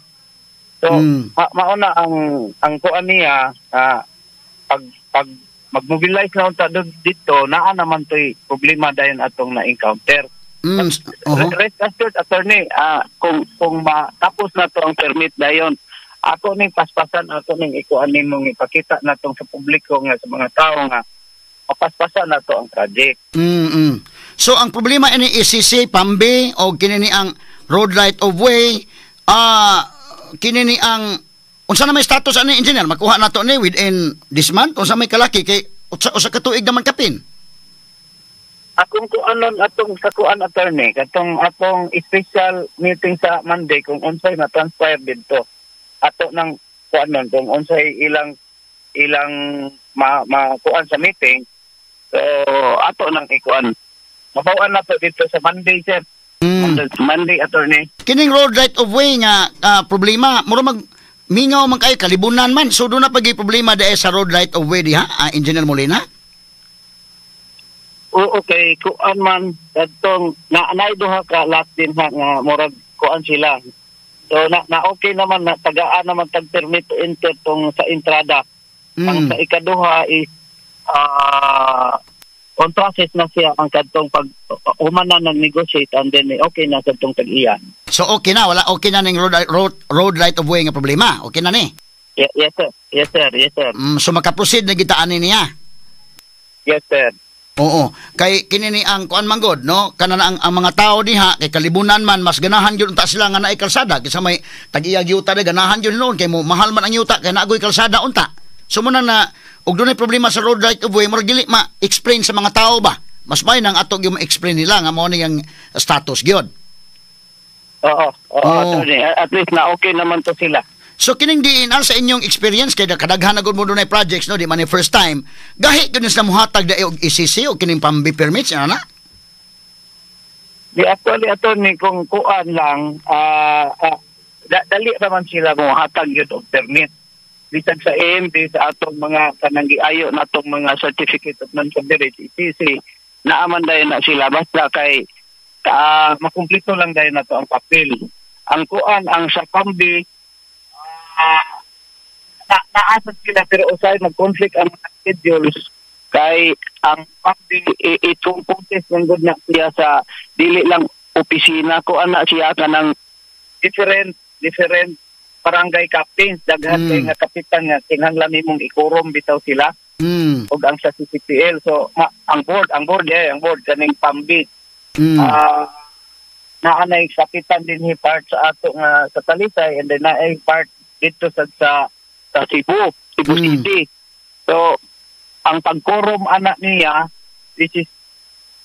So mao na ang kuan niya pag magmobilize na unta dito naa naman toy problema dayon atong na-encounter. Rest assured attorney kung matapos na to ang permit dayon ako ning paspasan ako ning ikuan nimong ipakita natong sa publiko nga sa mga tao nga mapaspasan na to ang project. So ang problema ini ECC Pambi o kinini ang road right of way kinini ang unsa na may status ani engineer makuha nato ni within this month unsa may kalaki kay usa ka tuig naman kapin. Akong kuanon atong sa kuan attorney katong atong special meeting sa Monday kung unsay na transpire dito ato nang kuanon kung unsay ilang kuan sa meeting so ato nang ikuan mabawan nato dito sa Monday sir. Monday attorney Kining road right of way nga problema mura mag mingaw man kayo kalibunan man so do na pagi problema dai sa road right of way diha Engineer Molina. Okay, kuan man katong naay duha ka lot din ha nga murag kuan sila. So na okay naman na tagaan naman tag permit to enter tong sa entrada. Ang sa ikaduha is on process na siya ang kadtong pag humana nang negotiate and then okay na kadtong tag-iya. So okay na wala okay na ning road right of way nga problema. Okay na ni. Yes sir. So maka-proceed na gitaan niya. Yes sir. Oo. Kay kinini ang kuan manggod, no? Kana na ang mga tao diha kay kalibunan man mas ganahan gyud unta sila nga naay kalsada kaysa may tag-iya yuta de ganahan gyud noon kay mo mahal man ang yuta kay naagoy kalsada unta. So muna na og dunay problema sa road right of way murag dili ma-explain sa mga tao ba. Mas may nang ato gyud ma-explain nila nga mao ni ang status gyud. Oo. At least na okay naman to sila. So kining diin sa inyong experience kay kadaghan na gud mo dunay projects no di man first time gahi gud sa muhatag da og ECC o kining Pambi permits ana. Di actually attorney kung kuan lang dali raman sila mo hatag gyud og permit. Bisag sa AMP sa atong mga kanang giayo natong mga certificate of non-coverage ECC naaman dayon na sila basta kay makumpleto lang dayon nato ang papel. Ang kuan ang sa Pambi naasad sila pero usay mag-conflict ang mga schedules kay ang Pambi itong contest ng good na siya sa dili lang opisina ko ana siya kanang different barangay captains daghan kay nga kapitan nga kinahanglan nimong ikurom bitaw sila ug ang sa CCPL so ang board kaning Pambi naanay kapitan din hi part sa ato nga sa Talisay and then naay part dito sa Cebu City. So ang pagkorom anak niya which is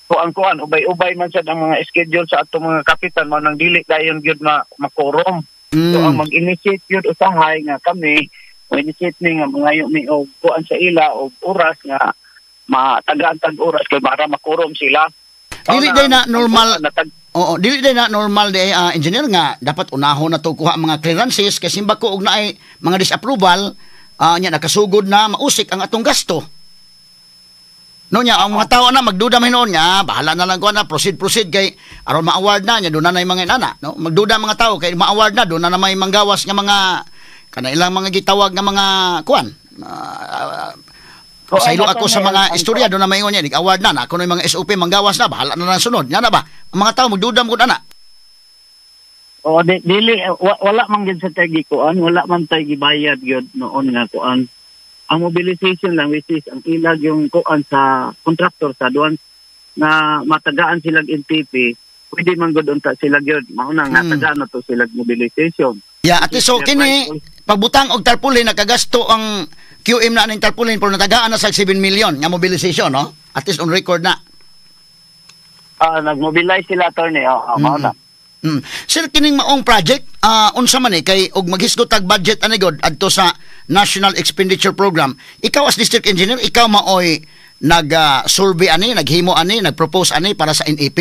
ang kuan ubay-ubay man sa ang mga schedule sa ato mga kapitan mo nang dili dayon gyud makorom. So ang mag-initiate gyud usahay nga kami Winisit ni nga mga mi og kuan sa ila og oras nga matagaan tag oras kay para makurom sila. Dili day na normal. Oo, dili day na normal day engineer nga dapat unahon na to kuha ang mga clearances kasi bako og naay mga disapproval nya nakasugod na mausik ang atong gasto. No nya ang mga tao na magduda mahinoon nga bahala na lang ko na proceed kay aron ma-award na nya do na nay mga inana no magduda mga tao kay ma-award na do na may manggawas nga mga kana ilang mga gitawag nga mga kuan sa ilo ako sa mga istorya do na maingon niya award na ako no mga SOP manggawas na bahala na lang sunod nya na ba ang mga tao magduda mo ana. O dili wala man gid sa tagi kuan wala man tay gibayad gyud noon nga kuan ang mobilization lang which is ang ilag yung kuan sa contractor sa duwan na matagaan silang NTP pwede man gud unta sila gyud mao na nga tagaan na to silang mobilization. Yeah, at least so kini pagbutang og tarpaulin nakagasto ang QM na ning tarpaulin pero natagaan na sa 7 million nga mobilization no? At least on record na. Nagmobilize sila attorney. Mao na. Sir kining maong project unsa man kay og maghisgot tag budget ani god adto sa National Expenditure Program. Ikaw as district engineer, ikaw maoy nag-survey ani, naghimo ani, nag-propose ani para sa NEP?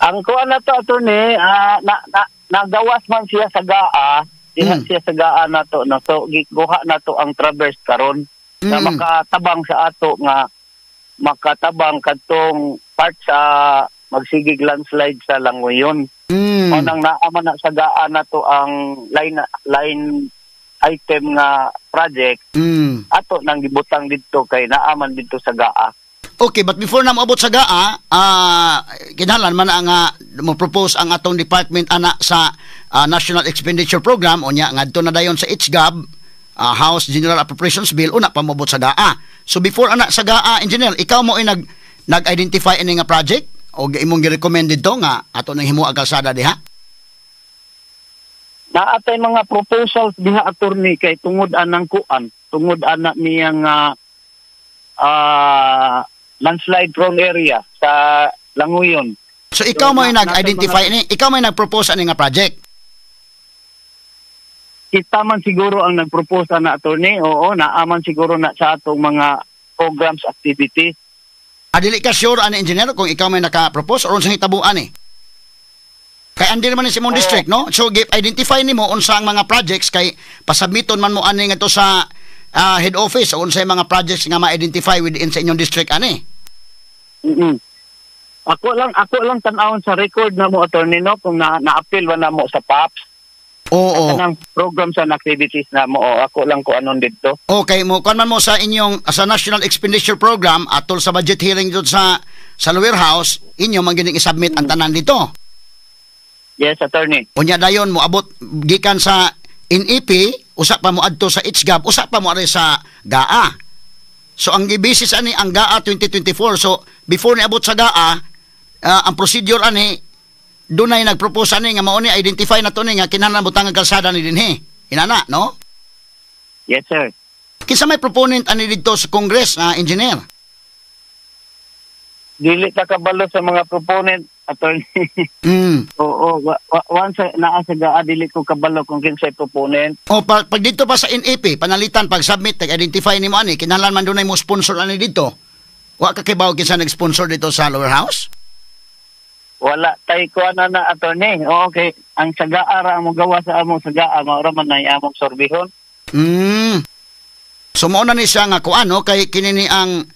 Ang kuan na to attorney, nagawas man siya sa GAA, siya sa GAA na to, no? So gikuha na to ang traverse karon na makatabang sa ato nga makatabang kadtong part sa magsigig landslide sa Langoyon. Nang naaman na sa GAA na to ang line item nga project, ato nang gibutang dito kay naaman dito sa GAA. Okay, but before na maabot sa GAA, kinahanglan man nga mo propose ang atong department ana sa National Expenditure Program o nya ngadto na dayon sa HGAB, House General Appropriations Bill una pa moabot sa GAA. So before ana sa GAA, engineer, ikaw mo ay nag-identify ini nga project o imong gi-recommended to nga ato nang himuang kalsada diha? Naatay mga proposals diha attorney kay tungod anang kuan, tungod ana niyang landslide prone area sa Langoyon. So ikaw mo ay nag-identify ni, ikaw mo ay nag-propose ani nga project? Kita man siguro ang nag-propose na attorney, oo, naaman siguro na sa atong mga programs activities. Dili ka sure ani engineer kung ikaw may naka-propose or unsang hitabuan ni? Kay andi man ni sa imong district, no? So identify nimo unsang mga projects kay pasubmiton man mo ani nga to sa head office o unsay mga projects nga ma-identify within sa inyong district ani. Ako lang tan-awon sa record na mo attorney no kung na-appeal ba na mo sa PAPS. Oo. Ang programs and activities na mo ako lang ko anon dito. Okay mo kan man mo sa inyong sa National Expenditure Program atol sa budget hearing dito sa Lower House inyo man gining i-submit ang tanan dito. Yes attorney. Unya dayon mo abot gikan sa NEP usa pa mo adto sa HGAB usa pa mo ari sa GAA. So ang gibasis ani ang GAA 2024. So before ni abot sa GAA ang procedure ani dunay nagpropose ani nga mao ni identify na to ni nga kinahanglan butang ang kalsada ni dinhi. Inana, no? Yes sir. Kinsa may proponent ani didto sa Congress engineer? Dili ta kabalo sa mga proponent attorney. Oo, once naa sa GAA dili ko kabalo kung kinsay proponent. O pag dito pa sa NEP panalitan pag submit identify nimo ani kinahanglan man dunay mo sponsor ani dito. Wa ka kibaw kinsa nag-sponsor dito sa Lower House? Wala tay ko na attorney. Okay, ang sa GAA ra mo gawa sa among sa GAA mao ra man nay among sorbihon. So mao na ni siya nga kuan no kay kinini ang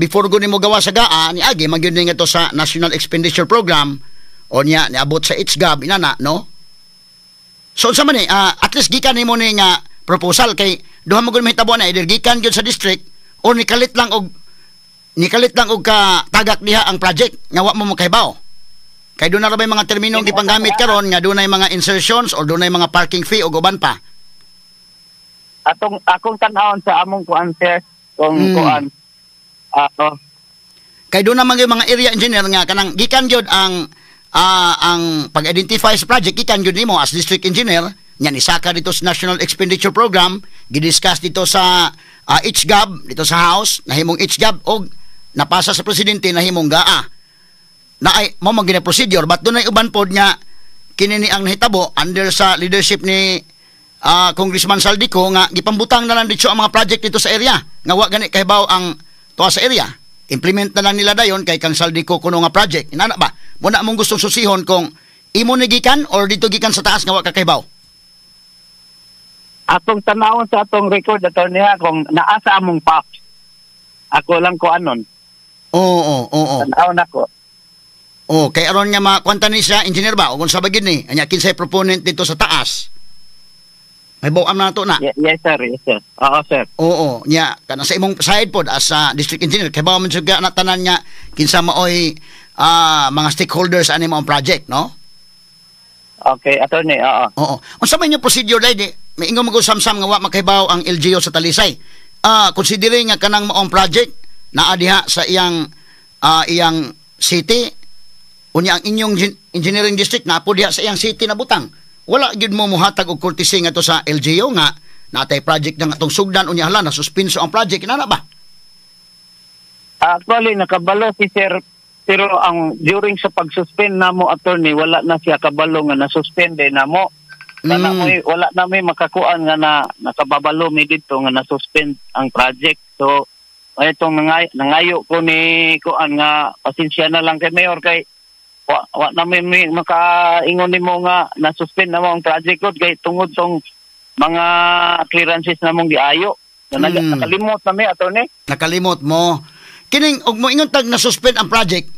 before ko nimo gawa sa GAA ni agi magyud nga to sa National Expenditure Program o niya niabot sa HGAB inana no. So sa man ni at least gikan nimo ni nga proposal kay duha mo gud mahitabo na either gikan gyud sa district o nikalit lang og ka tagak diha ang project nga wa mo makahibaw. Kay doon na ra bay mga terminong gipanggamit karon nga dunay mga insertions or dunay mga parking fee o uban pa. Akong tan-awon sa among kuan sir kung kuan kay doon naman yung mga area engineer nga kanang gikan gyud ang pag-identify sa project gikan gyud nimo as district engineer nya nisaka dito sa National Expenditure Program gidiscuss dito sa HGAB dito sa House nahimong HGAB og napasa sa presidente nahimong GAA na ay mo man gina procedure but doon ay uban pod nga kinini ang nahitabo under sa leadership ni Congressman Saldico nga gipambutang na lang dito ang mga project dito sa area. Nga wa gani kahibaw ang tuwa sa area. Implement na lang nila dayon kay kang Saldico kuno nga project. Inana ba? Muna mong gustong susihon kung imo ni gikan or dito gikan sa taas nga wa ka kahibaw. Atong tanawon sa atong record attorney ha kung naasa among pops. Ako lang ko anon. Oo. Tanawon ako. Kay aron nga makwanta ni siya engineer ba o kung sa bagid ni anya kinsay proponent dito sa taas. May bawam na to na. Yes sir. Oo sir. Oo, nya kana sa imong side pod as district engineer kay bawo man jud na tanan nya kinsa maoy mga stakeholders ani mo ang project, no? Okay, attorney. Oo. Unsa man yung procedure dai may ingon mag-usam-sam nga wa makahibaw ang LGU sa Talisay. Considering nga kanang maong project naa diha sa iyang city unya ang inyong engineering district na po diha sa iyang city na butang. Wala gid mo muhatag og courtesy nga to sa LGU nga natay project nga atong sugdan unya hala na suspenso ang project inana ba? Actually nakabalo si sir pero ang during sa pag-suspend namo attorney wala na siya kabalo nga na-suspende namo. Kana mo wala na may makakuan nga na nakababalo mi dito nga na-suspend ang project. So itong nangayo ko ni kuan nga pasensya na lang kay mayor kay wa na may makaingon nimo nga na-suspend na mo ang project ko kay tungod tong mga clearances na mong giayo. Nakalimot na may attorney. Nakalimot mo. Kining og mo ingon tag na-suspend ang project.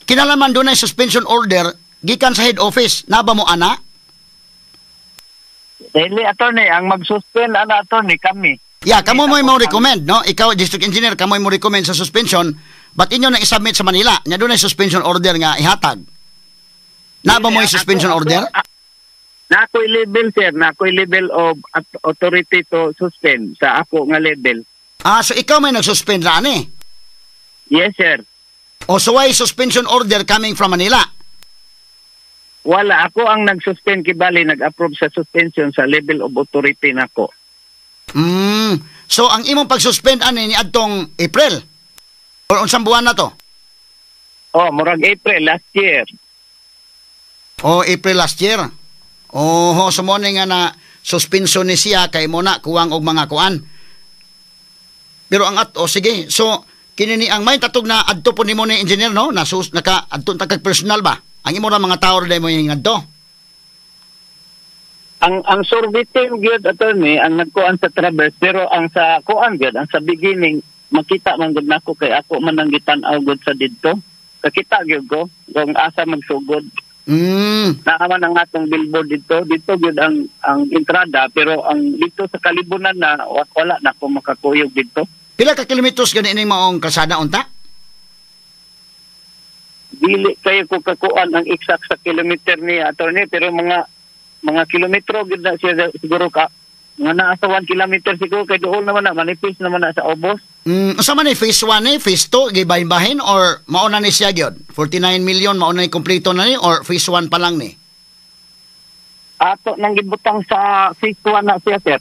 Kinalaman doon ay suspension order gikan sa head office. Naba mo ana? Dili attorney ang mag-suspend ana attorney kami. Yeah, kamo mo recommend, no? Ikaw district engineer, kamo mo recommend sa suspension. But inyo na isubmit sa Manila. Nya doon ay suspension order nga ihatag. Na ba mo yung suspension order? Na ako'y level, sir. Na ako'y level of authority to suspend sa ako nga level. So ikaw may nag-suspend na ani? Yes, sir. So why suspension order coming from Manila? Wala. Ako ang nag-suspend kibali, nag-approve sa suspension sa level of authority nako. So ang imong pag-suspend ani ni adtong April? O unsang buwan na to? Murag April last year. April last year. Sumone nga na suspension ni siya kay mo na kuwang og mga kuan. Pero ang sige. So kinini ang may tatog na adto po nimo ni engineer no? Naka adto tagkag personal ba? Ang imo ra mga tao dai mo yung adto. Ang survey team gyud attorney ang nagkuan sa traverse pero ang sa kuan gyud ang sa beginning makita man gud nako kay ako man ang gitan-aw gud sa didto. Kakita gyud ko kung asa magsugod. Naaman ang atong billboard dito gyud ang entrada pero ang dito sa kalibunan na wala na ko makakuyog dito. Pila ka kilometers gani ining maong kalsada unta? Dili kayo ko kakuan ang exact sa kilometer ni attorney pero mga kilometro gud na siya siguro ka nga naa sa 1 kilometer siguro kay doon naman na manipis naman na sa obos. Usa man ni phase 1 ni phase 2 gibahin-bahin or mauna ni siya gyud 49 million mauna ni kompleto na ni or phase 1 pa lang ni? Ato nang gibutang sa phase 1 na siya sir.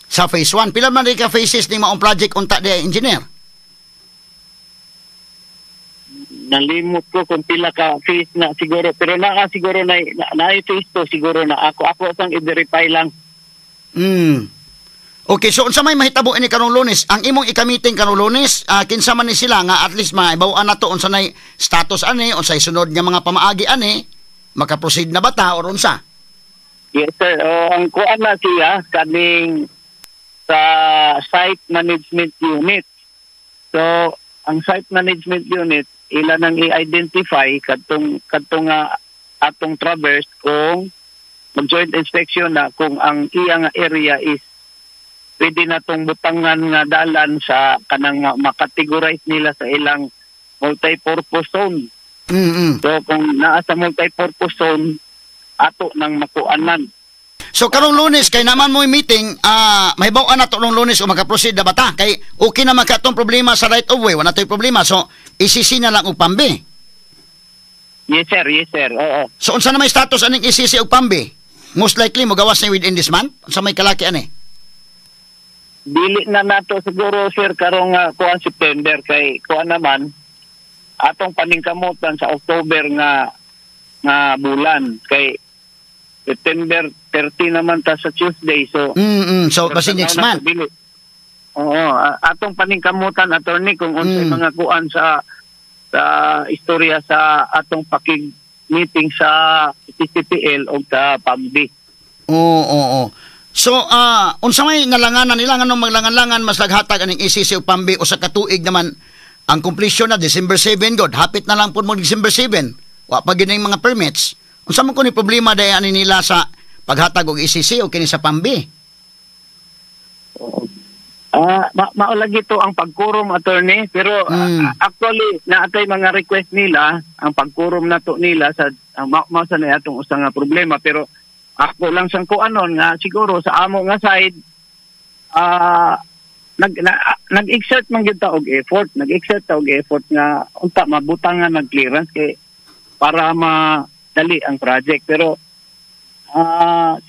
Sa phase 1 pila man ri ka phases ni maong project unta di engineer? Nalimot ko kung pila ka phase na siguro pero siguro na phase 2 siguro na ako sang i-verify lang. Okay, so unsa may mahitabo ini karong Lunes? Ang imong ikamiting karong Lunes, kinsa man ni sila nga at least maibaw-an nato unsa nay status ani, unsay sunod nga mga pamaagi ani, maka-proceed na ba ta or unsa? Yes sir, ang kuan na siya kaning sa site management unit. So, ang site management unit ila nang i-identify kadtong atong traverse kung mag-joint inspection na kung ang iyang area is pwede na itong butangan nga dalan sa kanang makategorize nila sa ilang multi-purpose zone. So kung naa sa multi-purpose zone, ato nang makuanan. So karong Lunes kay naman mo meeting, mahibaw-an nato nung Lunes o maka-proceed na bata kay okay na magkatong problema sa right of way, wala toy problema. So isisi na lang og pambi. Yes sir. Oo. So unsa na may status aning isisi og pambi? Most likely mo gawas na within this month sa may kalaki ani. Dili na nato siguro sir karong kuan September kay kuan naman atong paningkamutan sa October nga bulan kay September 30 naman ta sa Tuesday. So, So, basi next month. Oo, atong paningkamutan, attorney, kung unsay mga kuan sa istorya sa atong meeting sa CCPL o sa PAMBI. Oo. So, unsa may nalanganan nila nganong maglangan-langan mas naghatag aning ICC ug PAMBI usa ka tuig naman ang completion na December 7 god. Hapit na lang pud mo December 7. Wa pa gyud mga permits. Unsa man kun ni problema day ani nila sa paghatag og ICC o kini sa PAMBI? Maulagi to ang pagkurom, attorney, pero actually naatay mga request nila ang pagkurom nato nila sa mausa na atong usa nga problema, pero ako lang sang kuanon nga siguro sa amo nga side nag-exert man gyud ta og effort, nga unta mabutangan ng clearance kay para madali ang project, pero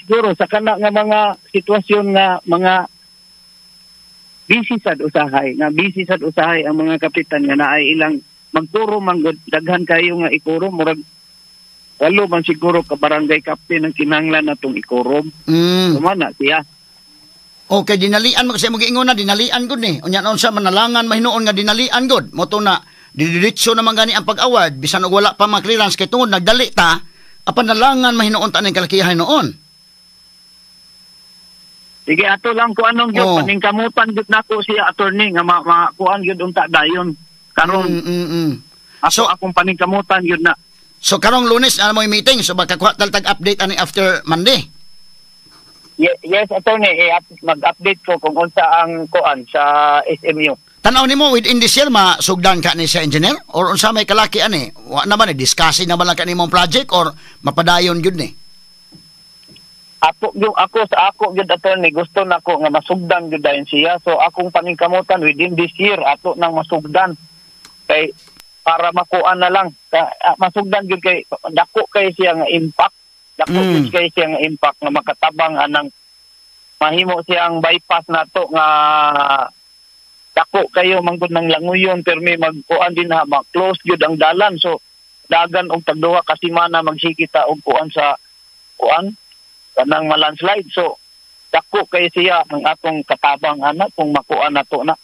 siguro sa kana nga mga sitwasyon nga mga busy sad usahay ang mga kapitan nga naay ilang magturo manggod daghan kayo nga ikurom murag walo man siguro ka barangay captain ang kinahanglan natong ikurom. Kumana siya. Okay, dinalian mo kasi mag-ingon na dinalian gud ni. Unya unsa manalangan mahinuon nga dinalian gud. Moto na didiretso naman gani ang pag-award bisan og wala pa ma-clearance kay tungod nagdali ta apan nalangan mahinuon ta ning kalakihan noon. Sige, ato lang ko anong yun. Paningkamutan yun na ko siya, attorney, nga kuan yun unta dayon. Karon akong paningkamutan yun na. So, karong Lunes, ano mo yung meeting? So, magkakuha taltag update ani after Monday? Yes, attorney. Mag-update ko kung unsa ang kuan sa SMU. Tanaw ni mo, within this year, masugdan ka ni sa engineer? Or unsa may kalaki ani? Wa naman discussing naman lang ka ni mong project or mapadayon yun ni? Ako gyud attorney gusto nako nga masugdan gyud dayon siya, so akong paningkamutan within this year ato nang masugdan kay para makuan na lang masugdan gyud kay dako kay siya nga impact kay siya nga impact nga makatabang anang mahimo siyang bypass nato nga dako kayo manggod ng languyon permi magkuan din ha ma-close gyud ang dalan, so dagan og tagduha ka semana magsikita og kuan sa kuan kanang malandslide, so dako kay siya ang atong katabang anak kung makuha nato na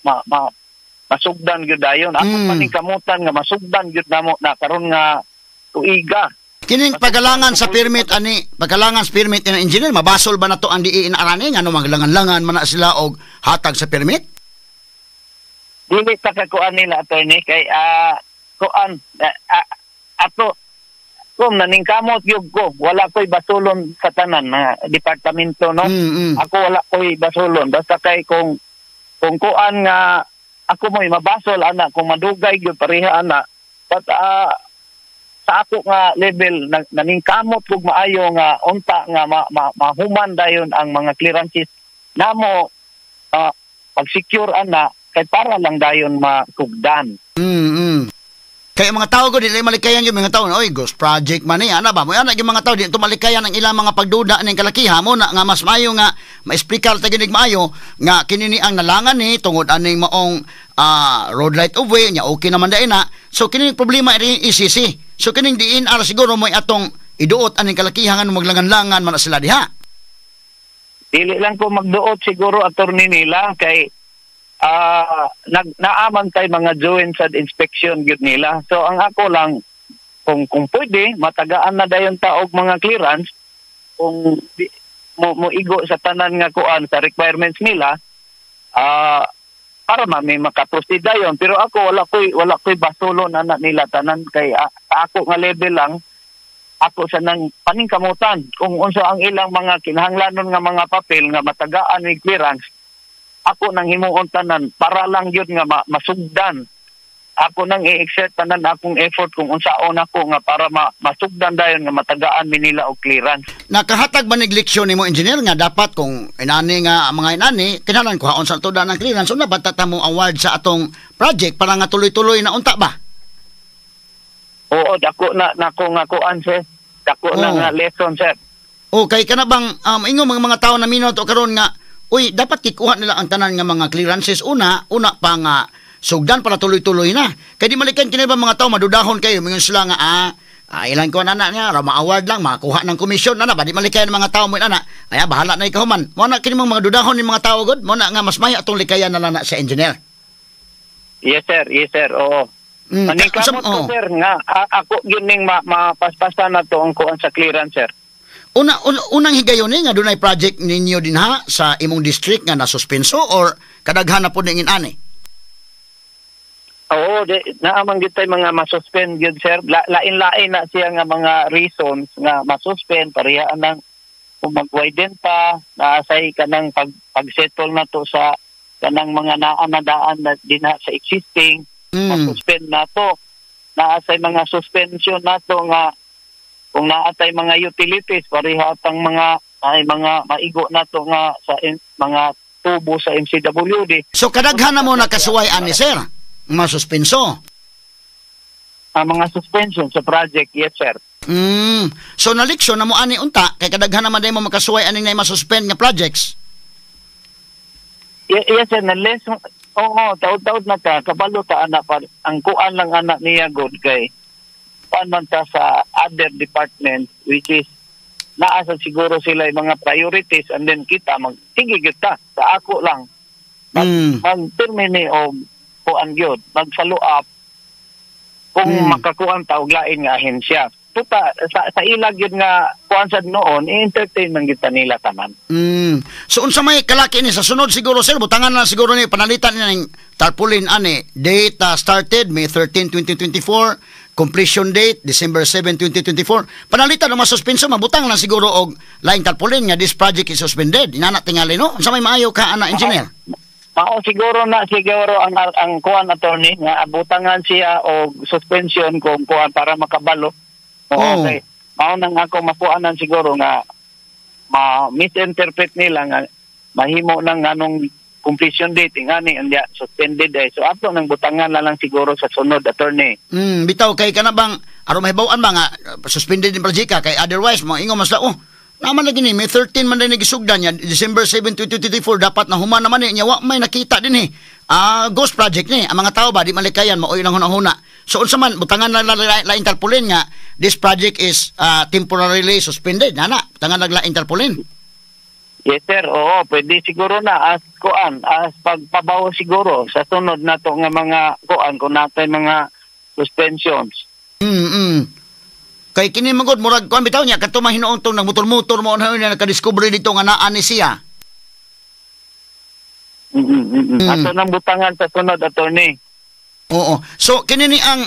masugdan gyud dayon. Ako paningkamutan nga masugdan gyud namo na karon nga tuiga. Kining pagalangan sa permit ani, pagalangan sa permit ng engineer, mabasol ba nato ang diin arani nga maglangan-langan man na sila og hatag sa permit? Dili ta ka kuan nila attorney kay kuan ato kung naningkamot yug ko, wala ko'y basulon sa tanan na departamento, no? Ako wala ko'y basulon. Basta kay kung kuan nga, ako mo'y mabasol, anak, kung madugay yun, pareha, anak. But sa ako nga level, naningkamot kung maayo nga, unta nga, mahuman dayon ang mga clearances. Namo, pag-secure, anak, kay para lang dayon makugdan. Kaya mga tao ko, dili malikayan yung mga tao, oy, ghost project man ana ba? Mo ana yung mga tao, dili malikayan ang ilang mga pagduda ng kalakiha mo na nga mas maayo nga, ma-explicar ta ginig maayo, nga kinini ang nalangan ni, tungod aning maong road right of way, nya okay naman dahil na. So, kining problema rin ICC. So, kining DNR siguro mo atong iduot aning kalakiha nga maglangan-langan man na sila diha. Dili lang ko magduot siguro attorney nila, kay naaman tay mga joint sa inspection gyud nila. So ang ako lang kung pwede matagaan na dayon ta og mga clearance kung mo igo sa tanan nga kuan sa requirements nila para may makaproceed dayon, pero ako wala koy basulon anak nila tanan kay sa ako nga level lang ako sa nang paningkamutan kung unsa ang ilang mga kinahanglanon nga mga papel nga matagaan ni clearance. Ako nang himuon tanan para lang yun nga masugdan. Ako nang i-exert tanan akong effort kung unsaon ako nga para masugdan dayon nga matagaan mi nila og clearance. Nakahatag ba nig leksyon nimo engineer nga dapat kung inani nga mga inani kinahanglan kuhaon sa tuda ng clearance una batata mo award sa atong project para nga tuloy-tuloy na unta ba? Oo, dako na nako nga kuan sir. Dako na nga lesson sir. Okay, kana bang ingon mga tao na minot o karon nga uy, dapat kikuha nila ang tanan nga mga clearances una pa nga sugdan para tuloy-tuloy na. Kaya di malikan kini ba mga tao madudahon kayo, mingon sila nga Ilan ko na niya, Rama Award lang, makakuha ng komisyon, ba, di malikaya ng mga tao mo, Ay, bahala na ikaw man. Mo na kini mga dudahon ng mga tao, God, mo na nga mas may atong likaya na lang na sa engineer. Yes, sir. Oo. Maningkamot ko, sir, nga, ako yun ning mapaspasan na to ang kuan sa clearance, sir. Unang higayon nga dunay project ninyo din ha sa imong district nga nasuspenso or kadaghan na po ning ani? Oo, naamang gitay mga masuspend yun, sir. Lain-lain na siya nga mga reasons nga masuspend, parehaan ng kung mag-widen pa, naasay ka ng pag-settle na to sa kanang mga naanadaan na din sa existing, masuspend na to. Naasay mga suspension na to nga kung naatay mga utilities, parehatang mga maigo na to nga sa mga tubo sa MCWD. So kadaghan na mo nakasuway ani, sir? Mga suspenso? Mga suspension sa project, yes, sir. So naliksyon na mo ani unta, kay kadaghan naman day mo makasuway aning na masuspend nga projects? Yes, sir. Oo, taod-taod na ta. Kabalo ta, anak pa. Ang kuan lang anak niya, good kay man ta sa other department, which is naasa siguro sila yung mga priorities, and then kita magtigigit ta sa ako lang mag-termine o kuan gyud, mag-follow up kung makakuan ta og lain nga ahensya. Tuta sa ilag yun nga kuan sad noon, i-entertain man kita nila tanan. So unsa may kalaki ni sa sunod siguro, sir, butangan na siguro ni panalitan ni ning tarpaulin ani, date started May 13, 2024, completion date December 7, 2024. Panalitan ng mga suspenso, mabutang lang siguro og laing tarpaulin nga this project is suspended. Inana tingali, no? Unsa may maayo ka ana, engineer? Siguro ang kuan attorney nga abutangan siya og suspension kung kuan para makabalo. Okay. Mao nang ako mapuanan siguro nga misinterpret nila nga mahimo nang anong completion date ngani andya suspended ay. So ato nang butangan na lang siguro sa sunod, attorney. Bitaw kay kana bang aron mahibaw-an ba nga suspended din project kay otherwise mo ingon mas naman lagi ni May 13 man din nagisugdan niya December 7, 2024 dapat na human naman niya wa may nakita din ghost project ni ang mga tao ba di malikayan maoy lang hunahuna. So unsa man butangan na lain tarpaulin nga this project is temporarily suspended nana butangan lain tarpaulin. Yes, sir. Oo, pwede siguro na as pagpabaw siguro sa sunod na to nga mga kuan kung natay mga suspensions. Kay kini magod murag kuan bitaw niya kadto mahinoon tong nagmotor-motor mo na nakadiscover dito nga naa ni siya. Ato nang butangan sa sunod, attorney. Oo. So kini ni ang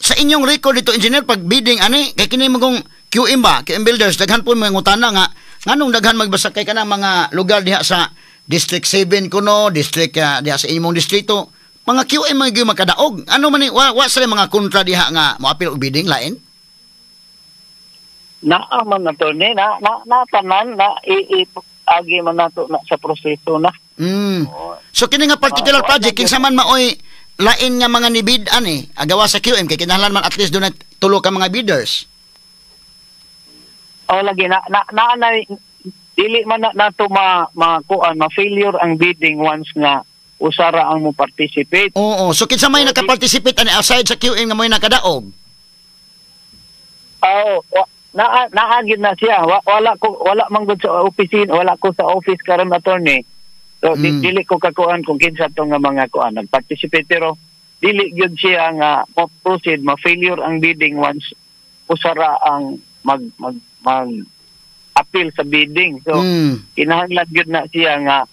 sa inyong record dito, engineer, pag bidding ani kay kini magong QM ba, QM builders daghan po mga ngutana nga nganong daghan magbasa kay kanang mga lugar diha sa District 7 kuno, district diha sa imong distrito. Mga QM mga makadaog. Ano man wa sa mga kontra diha nga moapil og bidding lain? Naaman na to ni na tanan na agi man nato na sa proseso na. So kini nga particular project kinsa man maoy lain nga mga nibid ani agawa sa QM kay kinahanglan man at least doon tulo ka mga bidders. Lagi na dili man nato kuan ma-failure ang bidding once nga usara ang mo participate. Oo, so kinsa may naka-participate ani aside sa QM nga mo'y nakadaog? Naagid na siya. Wala man gud sa opisina, wala ko sa office karon, attorney. So dili ko kakuan kung kinsa to nga mga kuan nag-participate, pero dili gyud siya nga proceed ma-failure ang bidding once usara ang mag appeal sa bidding. So kinahanglan gyud na siya nga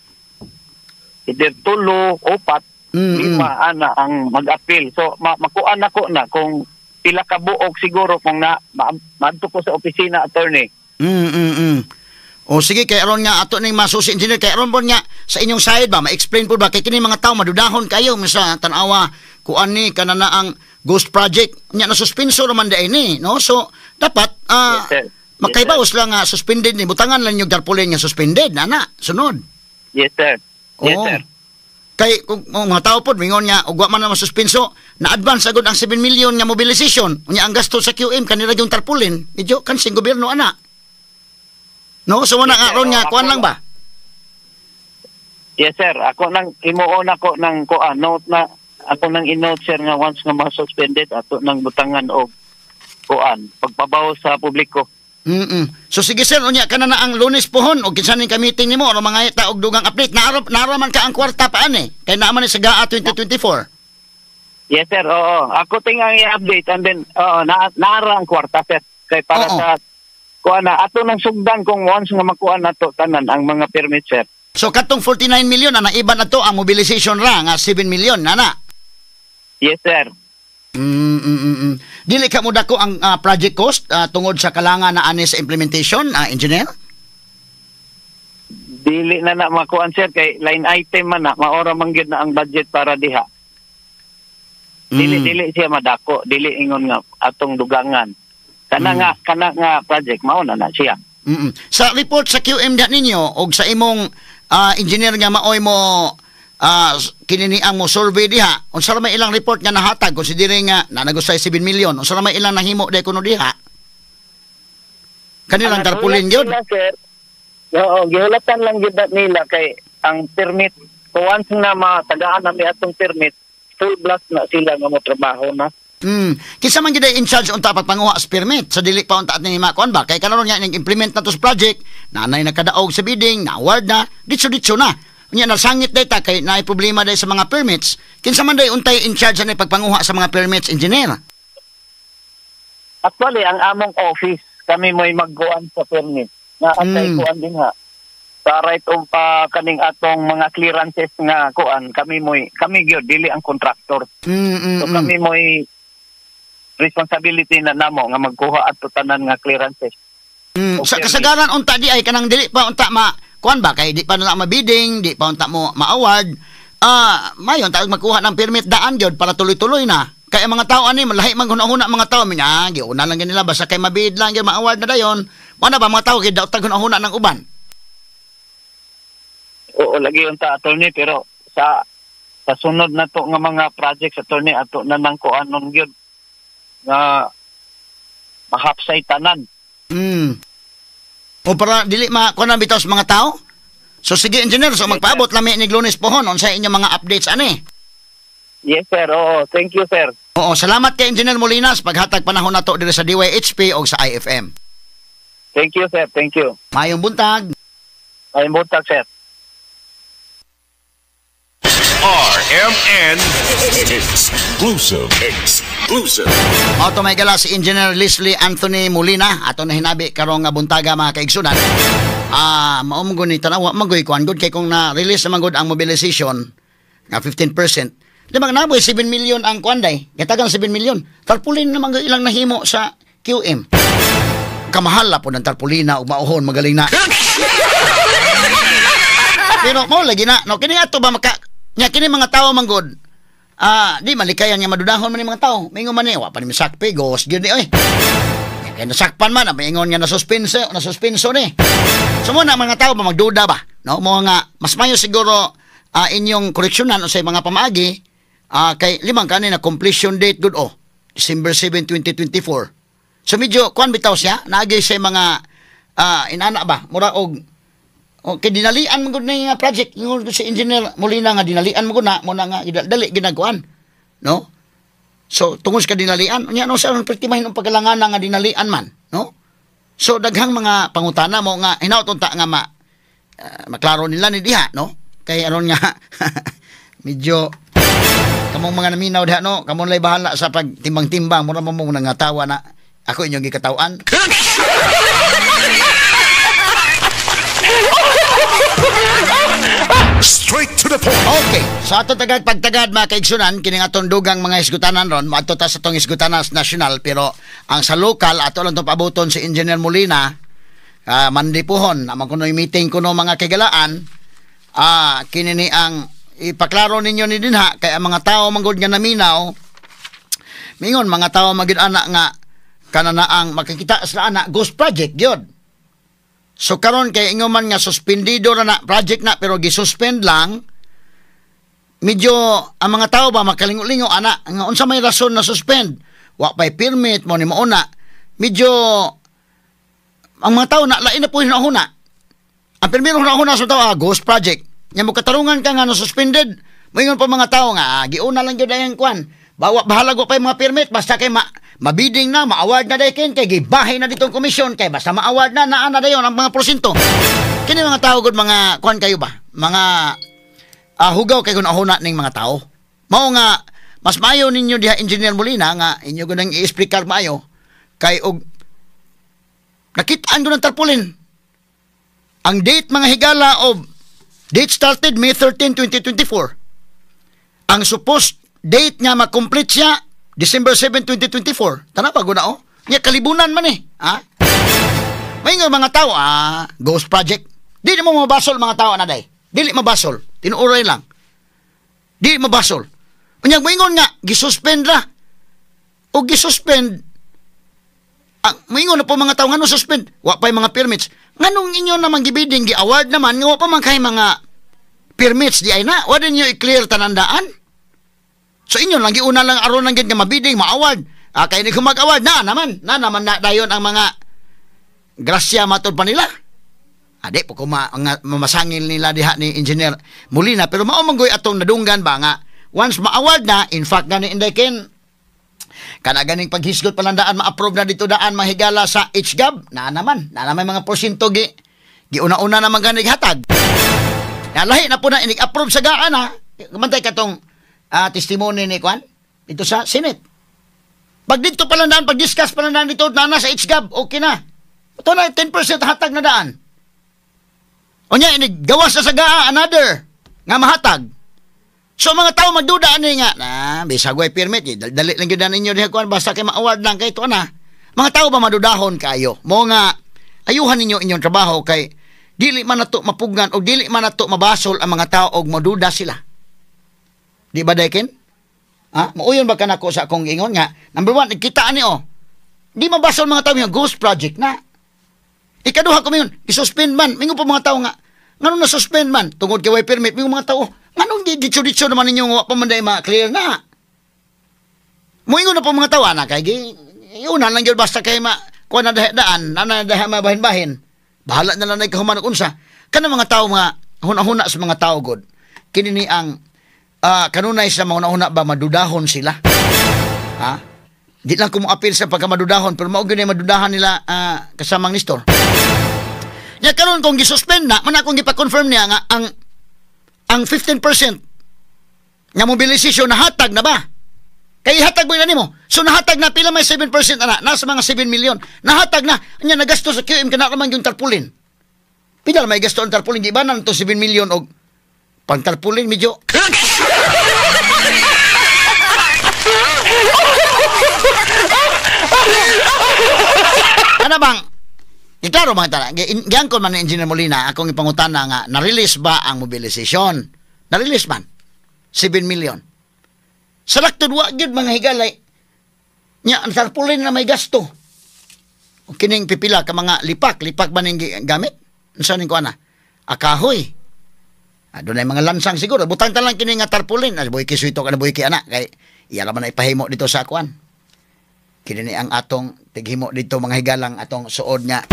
either tulo, opat, lima ana ang mag-appeal. So makuan ako na kung pila ka buok siguro kung maadto ko sa opisina, attorney. O sige, kay aron nga ato ning masusi engineer, kay aron po nga sa inyong side ba ma-explain po ba kay kini mga tao madudahon kayo misa tan-awa kuan ni kanana ang ghost project nya na suspenso naman dai ni, no? So dapat makaibawas lang nga suspended ni butangan lang yung tarpaulin nga suspended nana sunod. Yes, sir. Yes, sir. Kay kung mga tao po mingon nga ugwa man na masuspenso na advance agad ang 7 million nga mobilization unya ang gasto sa QM kanila yung tarpaulin medyo kansing gobyerno ana. No, so wala nga ron nga kuan lang ba? Yes, sir. Ako nang imuon ako ng kuan note na ako nang inote sir nga once nga ma-suspended ato nang butangan og kuan pagpabaw sa publiko. So sige sir, unya ka na ang Lunes pohon o kinsa ning ka-meeting nimo o mga ita og dugang update. Naaro man ka ang kwarta pa ani. Kay naa man ni sa GAA 2024. Yes sir, oo. Ako tingang i-update and then naara ang kwarta sir. Kay para Oo. sa kuan na ato nang sugdan kung once nga makuha nato tanan ang mga permit sir. So katong 49 million ana iba na to ang mobilization ra nga 7 million nana. Yes sir. Dili ka mo dako ang project cost tungod sa kalangan na ani sa implementation, engineer? Dili na makuan sir kay line item man na maora man gyud na ang budget para diha. Dili siya madako, dili ingon nga atong dugangan. Kana nga project mao na siya. Sa report sa QM da ninyo og sa imong engineer nga maoy mo kininiang mo survey diha, unsa may ilang report nga nahatag considering nga nanagusay 7 million, unsa may ilang nahimo day kuno diha? Kanilang tarpulin gyud. Oo, gihulatan lang gyud nila kay ang permit kung once na matagaan na mi atong permit, full blast na sila nga mo trabaho na. Kinsa man gyud in charge unta pagpanguha sa permit sa dili pa unta ni makuan ba kay karon nga ning implement na to sa project, nanay nakadaog sa bidding, na award na, ditso na. Unya nasangit data kay naay problema day sa mga permits. Kinsa man day untay in charge ani pagpanguha sa mga permits, engineer? Actually, ang among office kami mo'y magkuan sa permit. Na atay kuan din ha. Sa right of kaning atong mga clearances nga kuan, kami gyud dili ang contractor. So kami mo'y responsibility na namo nga magkuha adto tanan nga clearances. Sa kasagaran unta di ay kanang dili pa unta kuan ba kay di pa na mabidding, di pa unta mo ma-award. Mayon tawag magkuha ng permit daan gyud para tuloy-tuloy na. Kay ang mga tao ani malahi man hunahuna mga tao minya, giuna lang nila basta kay mabid lang gyud ma-award na dayon. Mana ba mga tao kay daw tag hunahuna ng uban? Oo, lagi unta attorney pero sa sunod na to nga mga projects attorney ato na nang kuanon gyud nga mahapsay tanan. O para dili makuha bitaw sa mga tao? So sige engineer, so magpaabot lami ni Lunes pohon on sa inyong mga updates ani. Yes sir, oo. Thank you sir. Oo, salamat kay Engineer Molinas paghatag panahon nato diri sa DYHP o sa IFM. Thank you sir, thank you. Mayong buntag. Ay buntag sir. RMN exclusive. Auto may gala si Engineer Leslie Anthony Molina ato na hinabi karong nga buntaga mga kaigsunan. Mao mo ni tanawa magoy kuan gud kay kung na-release naman gud ang mobilization nga 15%. Di ba naboy 7 million ang kuan day. Gatagan 7 million. Tarpulin naman ilang nahimo sa QM. Kamahala po ng tarpulina ug mauhon magaling na. Pero mo lagi na no kini ato ba maka nya kini mga tao manggod. Di malikayan nga madudahon man ni mga tao. Mingon man ni wa pa ni sakpe ghost gyud ni oy. Kaya nasakpan man mingon nga nasuspenso ni. Sumo na mga tao ba magduda ba? No mo nga mas mayo siguro inyong koreksyonan sa mga pamaagi kay limang kanina completion date good December 7, 2024. So medyo kuan bitaw siya naagay sa mga inana ba mura og okay, dinalian mo gud na project yung si Engineer Molina nga dinalian mo gud na mo na nga dali ginagkuan no. So tungod sa dinalian unya no sa pertimahin ang pagkalangan nga dinalian man no. So daghang mga pangutana mo nga hinaut unta nga maklaro nila ni diha no. Kay aron nga medyo kamong mga naminaw diha no, kamong lay bahala sa pagtimbang-timbang mura mo nga tawa na ako inyong gikatawan. Straight to the point. Okay, sa ato pagtagad mga kaigsunan kining atong dugang mga isgutanan ron, maadto ta sa atong isgutanas national pero ang sa local ato lang to paaboton si Engineer Molina mandipuhon naman kuno meeting kuno mga kagalaan kini ni ang ipaklaro ninyo ni dinha kay ang mga tao manggod nga naminaw mingon mga tao magid ana nga kanana ang makikita sa ana ghost project gyud. So karon kay ingon man nga suspendido na project na pero gisuspend lang medyo ang mga tao ba makalingo-lingo ana nga unsa may rason na suspend wa pay permit mo ni mauna medyo ang mga tao na lain na po hinahuna ang primero hunahuna sa tao ghost project nya mo katarungan ka nga na suspended Moingon pa mga tao nga, giuna lang gyud ang kwan. Bahala ko pa yung mga permit basta kay mabiding na, ma-award na dayon kay gibahay na ditong komisyon kay basta ma-award na naa na dayon ang mga porsyento. Kini mga tao gud mga kwan kayo ba? Mga hugaw kay kun ahuna ning mga tao. Mao nga mas maayo ninyo diha Engineer Molina nga inyo gud nang i-explicar maayo kay og nakitaan ko ng tarpaulin. Ang date mga higala of date started May 13, 2024. Ang supposed date nga makomplete siya December 7, 2024. Tana pa guna oh. Nya kalibunan man eh. Ha? May nga mga tao ghost project. Di mo mabasol mga tao na day. Dili mabasol. Tinuuray lang. Di mabasol. Unyag moingon nga gisuspend ra. O gisuspend moingon na po mga tao ngano suspend? Wa pa mga permits. Nganong inyo naman gibiding gi-award naman nga wa pa man kay mga permits di ay na. Wa din nyo i-clear tanandaan. So inyo lang giuna lang aron lang gid nga mabiding ma-award. Kay ni mag-award na naman na dayon ang mga grasya matod pa nila. Ade po ko mamasangil nila diha ni Engineer Molina pero mao man goy atong nadunggan ba nga once ma-award na in fact gani inday ken kana ganing paghisgot palandaan ma-approve na dito daan mahigala sa HGAB na naman mga porsyento giuna-una naman gani hatag. Lahi na po na inig-approve sa gaan Kamantay katong testimony ni Kwan dito sa Senate. Pag dito palandaan pag-discuss palandaan dito na sa HGAB okay na. Ito na 10% hatag na daan. O niya, gawas na sa gaa, another, nga mahatag. So, mga tao magduda, nga, bisagway permit, dali lang yun na ninyo, basta kayo ma-award lang kayo, ito na. Mga tao ba madudahon kayo? Mo nga, ayuhan ninyo inyong trabaho, kay, dili man na to mapugnan, o dili man na to mabasol ang mga tao, o maduda sila. Di ba, Daikin? Mauyon ba ka na ko sa akong ingon nga? Number one, nagkitaan niyo, di mabasol mga tao yung ghost project na. Ikaduha ko mayon, isuspend man. Mingo pa mga tao nga, nganong na-suspend man? Tungod kay way permit, mingo mga tao, nganong ditso-ditso naman ninyo nga pamanday ma-clear na? Muingo na po mga tao, kay iunan lang yun basta kay kuha na daan, na mabahin-bahin. Bahala na lang na ikahuman unsa. Kana mga tao nga, huna-huna sa mga tao god. Kini ni ang, kanunay sa mga huna ba, madudahon sila. Di lang ko mo appeal sa pagkamadudahon pero maugin na madudahan nila kasamang Nestor. Nya karon kung gisuspend na, man akong gipa-confirm niya nga ang 15% nga mobilisasyon nahatag na ba? Kay hatag mo na nimo. So nahatag na pila may 7% nasa mga 7 million. Nahatag na. Nya nagasto sa QM kana naman yung tarpaulin. Pila may gasto ang tarpaulin di ba nang to 7 million og pang tarpaulin medyo. Ano bang? Iklaro mga tala. Giyan ko man ni Engineer Molina, akong ipangutana nga, na-release ba ang mobilization? Na-release man. 7 million. Salaktod wa gyud mga higalay. Nya ang tarpaulin na may gasto. O kining pipila ka mga lipak ba ning gamit? Unsa ning kuana? Akahoy. Doon ay mga lansang siguro. Butang ta lang kining nga tarpaulin. Boy kisuito ka na boy ki ana kay iya naman na ipahimo dito sa kuan. Kini ang atong tighimo dito mga higalang atong suod nga.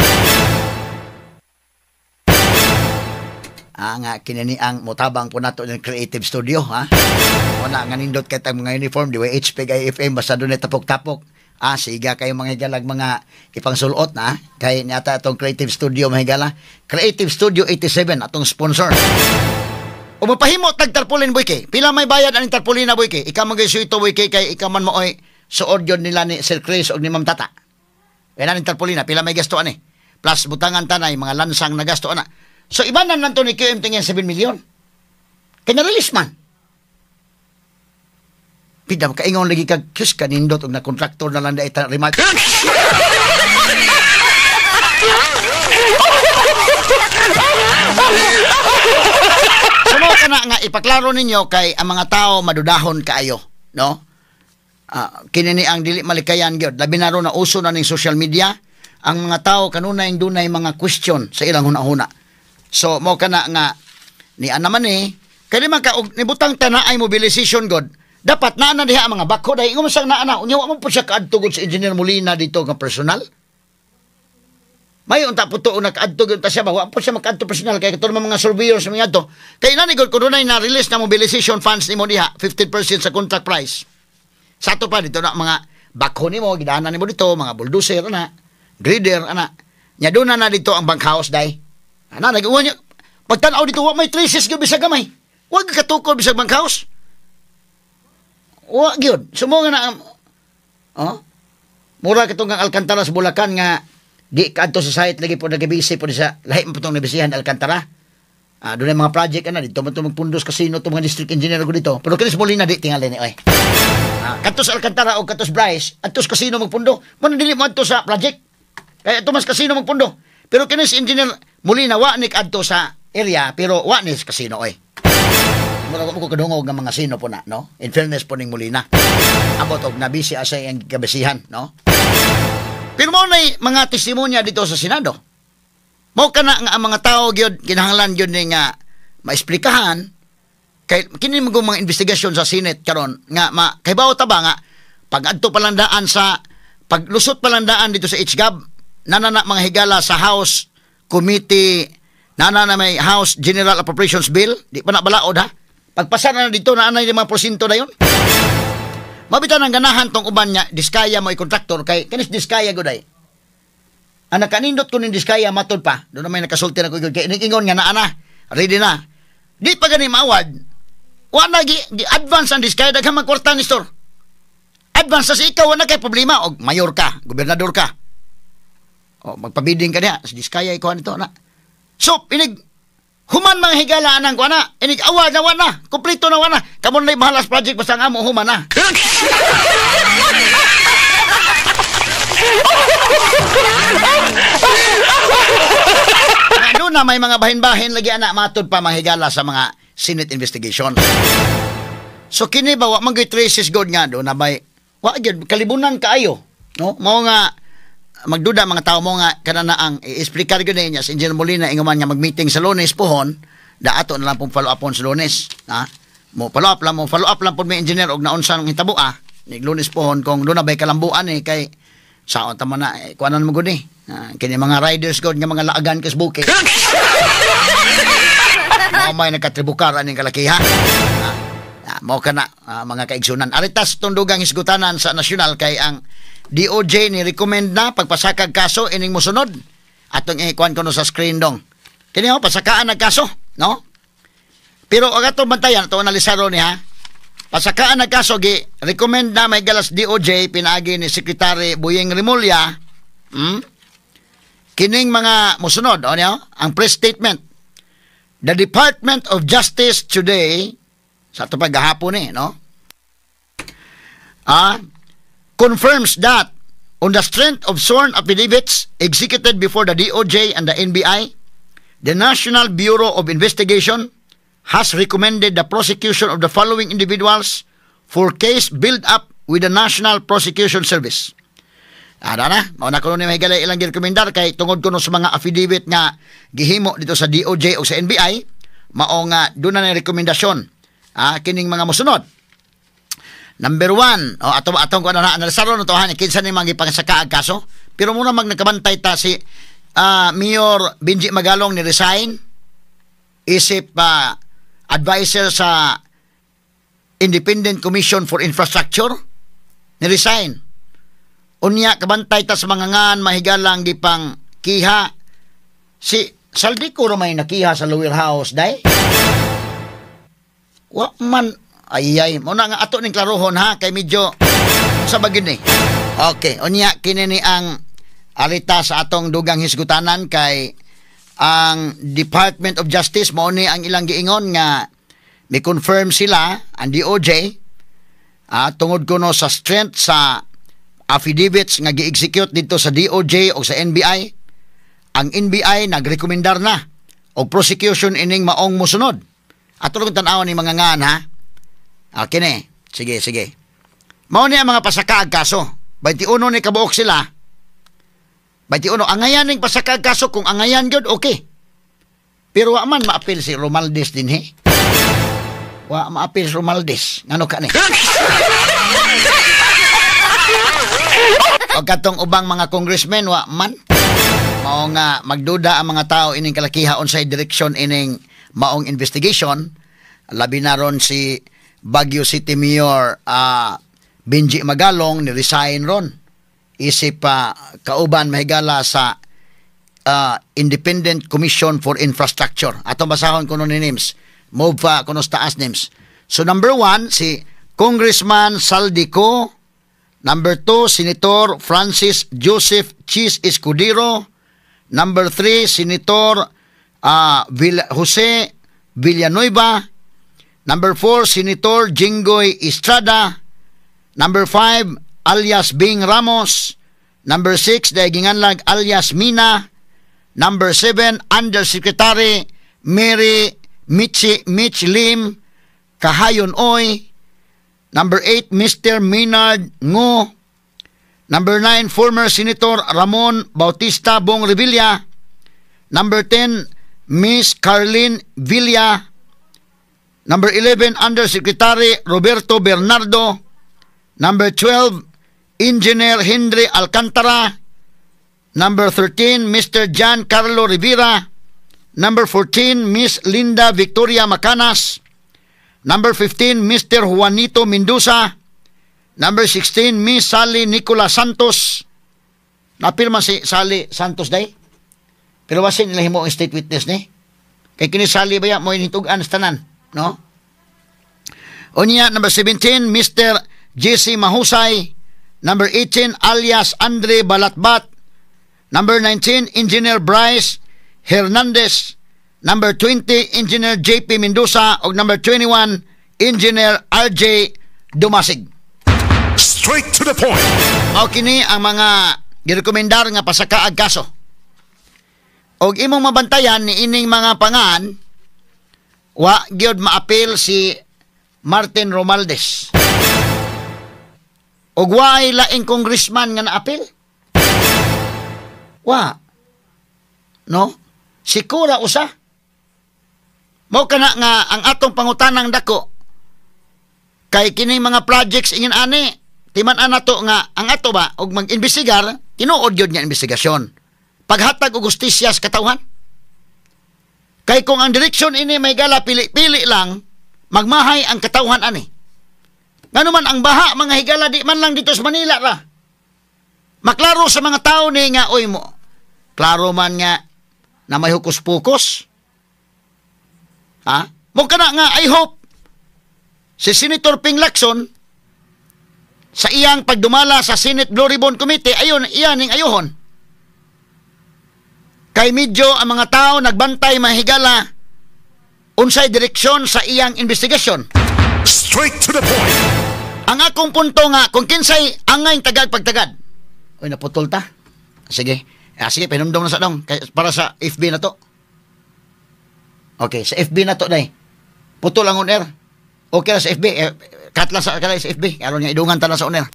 Nga kini ang mutabang po nato ng Creative Studio Wala nga nindot kay tag mga uniform di way HP kay FM basta dunay tapok-tapok. Siga kayo mga higalag mga ipangsulot na kay niata atong Creative Studio mga higala. Creative Studio 87 atong sponsor. O mapahimo tag tarpaulin boy kay. Pila may bayad ang tarpaulin na boy kay. Ikaw magisuito boy kay ikaw man mo oy suod yun nila ni Sir Chris o ni Ma'am Tata. Kaya na ni tarpaulina, pila may gasto Plus butangan tanay, mga lansang na gasto So ibanan lang to ni QM tingin 7 million. Kaya na-release man. Pidam, kaingon lagi kag kus kanindot og na kontraktor na lang da ita remark. Sumo ka na nga ipaklaro ninyo kay ang mga tao madudahon kaayo, no? Kinini ang dili malikayan gyud labi na ron na uso na ning social media ang mga tao kanunay dunay mga question sa ilang hunahuna. So mo kana nga ni naman kay man ka og nibutang tanaay mobilization god dapat naa diha ang mga bako dai ingom sang naa unya wa mo po siya kaadto sa Engineer Molina dito nga personal. May unta po to nag-adto gyud ta siya ba wa po siya mag-adto personal kay kato mga surveyors mga adto. Kay nani gud kun na release na mobilization funds nimo diha 15% sa contract price. Sa to pa dito na mga backhoe nimo gidaanan nimo dito mga bulldozer ana, grader ana. Nya do na dito ang bunkhouse dai. Ana nagawa niya pagtan-aw dito wa may traces gyud bisag gamay. Wa katukod bisag bunkhouse. Wa gyud. Sumo nga na mura katong Alcantara sa Bulacan nga di kadto sa site lagi po nagabisi po sa lahi mo itong nabisihan Alcantara. Doon ay mga project na dito mo itong magpundos casino itong mga district engineer ko dito. Pero kinis Molina di tingali ni oy. Kadto sa Alcantara o kadto sa Bryce adto sa casino magpundo. Mo dili mo adto sa project. Kaya ito mas casino magpundo. Pero kinis engineer Molina wa ni kadto sa area pero wa ni sa casino oy. Mura ko kadungog ng mga sino po na no. In fairness po ning Molina. Abot og nabisi asay ang kabisihan no. Pero mo na mga testimonya dito sa Senado. Mao kana nga ang mga tao gyud kinahanglan gyud ni nga maesplikahan kay kini mga investigasyon sa Senate karon nga kay bawo ta ba nga pag-adto palandaan sa paglusot palandaan dito sa HGAB nanana mga higala sa House Committee nanana may House General Appropriations Bill di pa na balaod ha. Pagpasa na dito na anay 5% na yon. Mabitan ang ganahan tong uban niya, diskaya mo kontraktor kay kanis diskaya gud ay. Anak kanindot ko ning diskaya matod pa. Doon na may nakasulti na ko kay ingon nga naa ready na. Di pa gani maawad. Wa na gi advance ang diskaya daghang magkwarta ni store. Advance sa ikaw na kay problema og mayor ka, gobernador ka. O magpabiding ka niya, sa diskaya ikaw nito na. So inig human mga higala anang ko na. Inig awa na wana. Kompleto na wana. Kamu na mahalas project basta nga mo human na. Ano na may mga bahin-bahin lagi anak matod pa mga higala sa mga Senate investigation. So kini ba wa man gyud traces god nga do na bay wa gyud kalibunan kaayo no mao nga magduda mga tao mo nga kanana ang i-explicar gyud niya sa Engineer Molina inguman nga mag-meeting sa Lunes pohon daato na lang pong follow up on sa Lunes ha mo follow up lang po may engineer og naunsan ng hitabo ni Lunes pohon kung do na bay kalambuan kay saon ta man na kuanan mo gud ni kini mga riders god nga mga laagan kas buke may nakatribukar aning kalakiha mao kana mga kaigsunan aritas tundugang hisgutanan sa nasyonal kay ang DOJ ni recommend na pagpasakag kaso ining mosunod atong ikuan kuno sa screen dong kini pasakaan ng kaso no pero ang atong bantayan to analisaro ni ha pasakaan ng kaso gi recommend na may galas DOJ pinaagi ni Secretary Boyeng Remulla kining mga mosunod ang press statement. The Department of Justice today sa ito paghahapon no confirms that on the strength of sworn affidavits executed before the DOJ and the NBI, the National Bureau of Investigation has recommended the prosecution of the following individuals for case build up with the National Prosecution Service. Mauna ko ni mahigala ilang girekomendar kay tungod kuno sa mga affidavit nga gihimo dito sa DOJ o sa NBI, mao nga doon na rekomendasyon kining mga mosunod. Number 1, atong ko na analisaro no to kinsa ni mga gipangsakaag kaso. Pero muna nagkabantay ta si Mayor Benji Magalong ni resign isip advisor sa Independent Commission for Infrastructure ni resign. Unya kabantay ta sa mga ngan mahigalang gipang kiha si Saldico may nakiha sa lower house dai. Wa man ay mo na nga ato ning klarohon ha kay medyo sa bagin ni. Okay, unya kini ni ang alita sa atong dugang hisgutanan kay ang Department of Justice mao ni ang ilang giingon nga mi confirm sila ang DOJ tungod kuno sa strength sa affidavits nga gi-execute dito sa DOJ o sa NBI. Ang NBI nagrekomendar na og prosecution ining maong mosunod. Ato lang tan-awon ni mga ngan ha. Okay ni. Sige. Mao ni ang mga pasakaag kaso. 21 ni kabuok sila. 21 angayan ning pasakaag kaso kung angayan gyud okay. Pero wa man maapil si Romaldes din he. Wa maapil si Romaldes. Ngano ka ni? O katong ubang mga congressmen wa man mao nga magduda ang mga tao ining kalakihaon sa direksyon ining maong investigation, labi na ron si Baguio City Mayor Benji Magalong ni resign ron isip kauban mahigala sa Independent Commission for Infrastructure. Atong basahon kuno ni names, move pa kuno sa taas names. So number 1 si Congressman Saldico, number 2 Senator Francis Joseph Chis Escudero, number 3 Senator Jose Villanueva, number 4 Senator Jinggoy Estrada, number 5 alias Bing Ramos, number 6 Daginganlag alias Mina, number 7 Undersecretary Mary Mitch Lim Kahayon Oy, number 8 Mr. Maynard Ngo, number 9 former Senator Ramon Bautista Bong Revilla, number 10 Miss Carlin Villa, number 11 Undersecretary Roberto Bernardo, number 12 Engineer Henry Alcantara, number 13 Mr. John Carlo Rivera, number 14 Miss Linda Victoria Macanas, number 15 Mr. Juanito Mendoza, number 16 Miss Sally Nicola Santos. Napirma si Sally Santos day, pero wasin nila himo ang state witness ni kay kini Sally baya mo initugan sa tanan, no? Unya number 17 Mr. Jesse Mahusay, number 18 alias Andre Balatbat, number 19 Engineer Bryce Hernandez, number 20 Engineer JP Mendoza, o number 21 Engineer RJ Dumasig. Straight to the point. Mao kini ang mga girekomendar nga pasakaag kaso. Og imong mabantayan ni ining mga pangan, wa gyud maapil si Martin Romualdez. Og waay laing congressman nga naapil. Wa. No? Sikura usa. Mao kana nga ang atong pangutanang dako kay kini mga projects ingin ani timan-an nato nga ang ato ba og mag-imbestigar, tinuod gyud nga investigasyon. Paghatag og justisya sa katawhan. Kay kung ang direksyon ini may gala pili-pili lang, magmahay ang katawhan ani. Ngano man ang baha mga higala di man lang dito sa Manila ra. Maklaro sa mga tao ni nga oy mo. Klaro man nga na may hukus-pukus. Ha? Mo kana nga I hope si Senator Ping Lacson sa iyang pagdumala sa Senate Blue Ribbon Committee ayon iyan ning ayohon. Kay medyo ang mga tao nagbantay mahigala unsay direksyon sa iyang investigasyon. Straight to the point. Ang akong punto nga kung kinsay angay tagag pagtagad. Oy naputol ta. Sige. Sige, pinumdong na sa dong para sa FB na to. Okay, sa FB na to day. Putol ang on air. Okay na sa FB. Cut lang sa FB. Aron nga idungan ta na sa on air.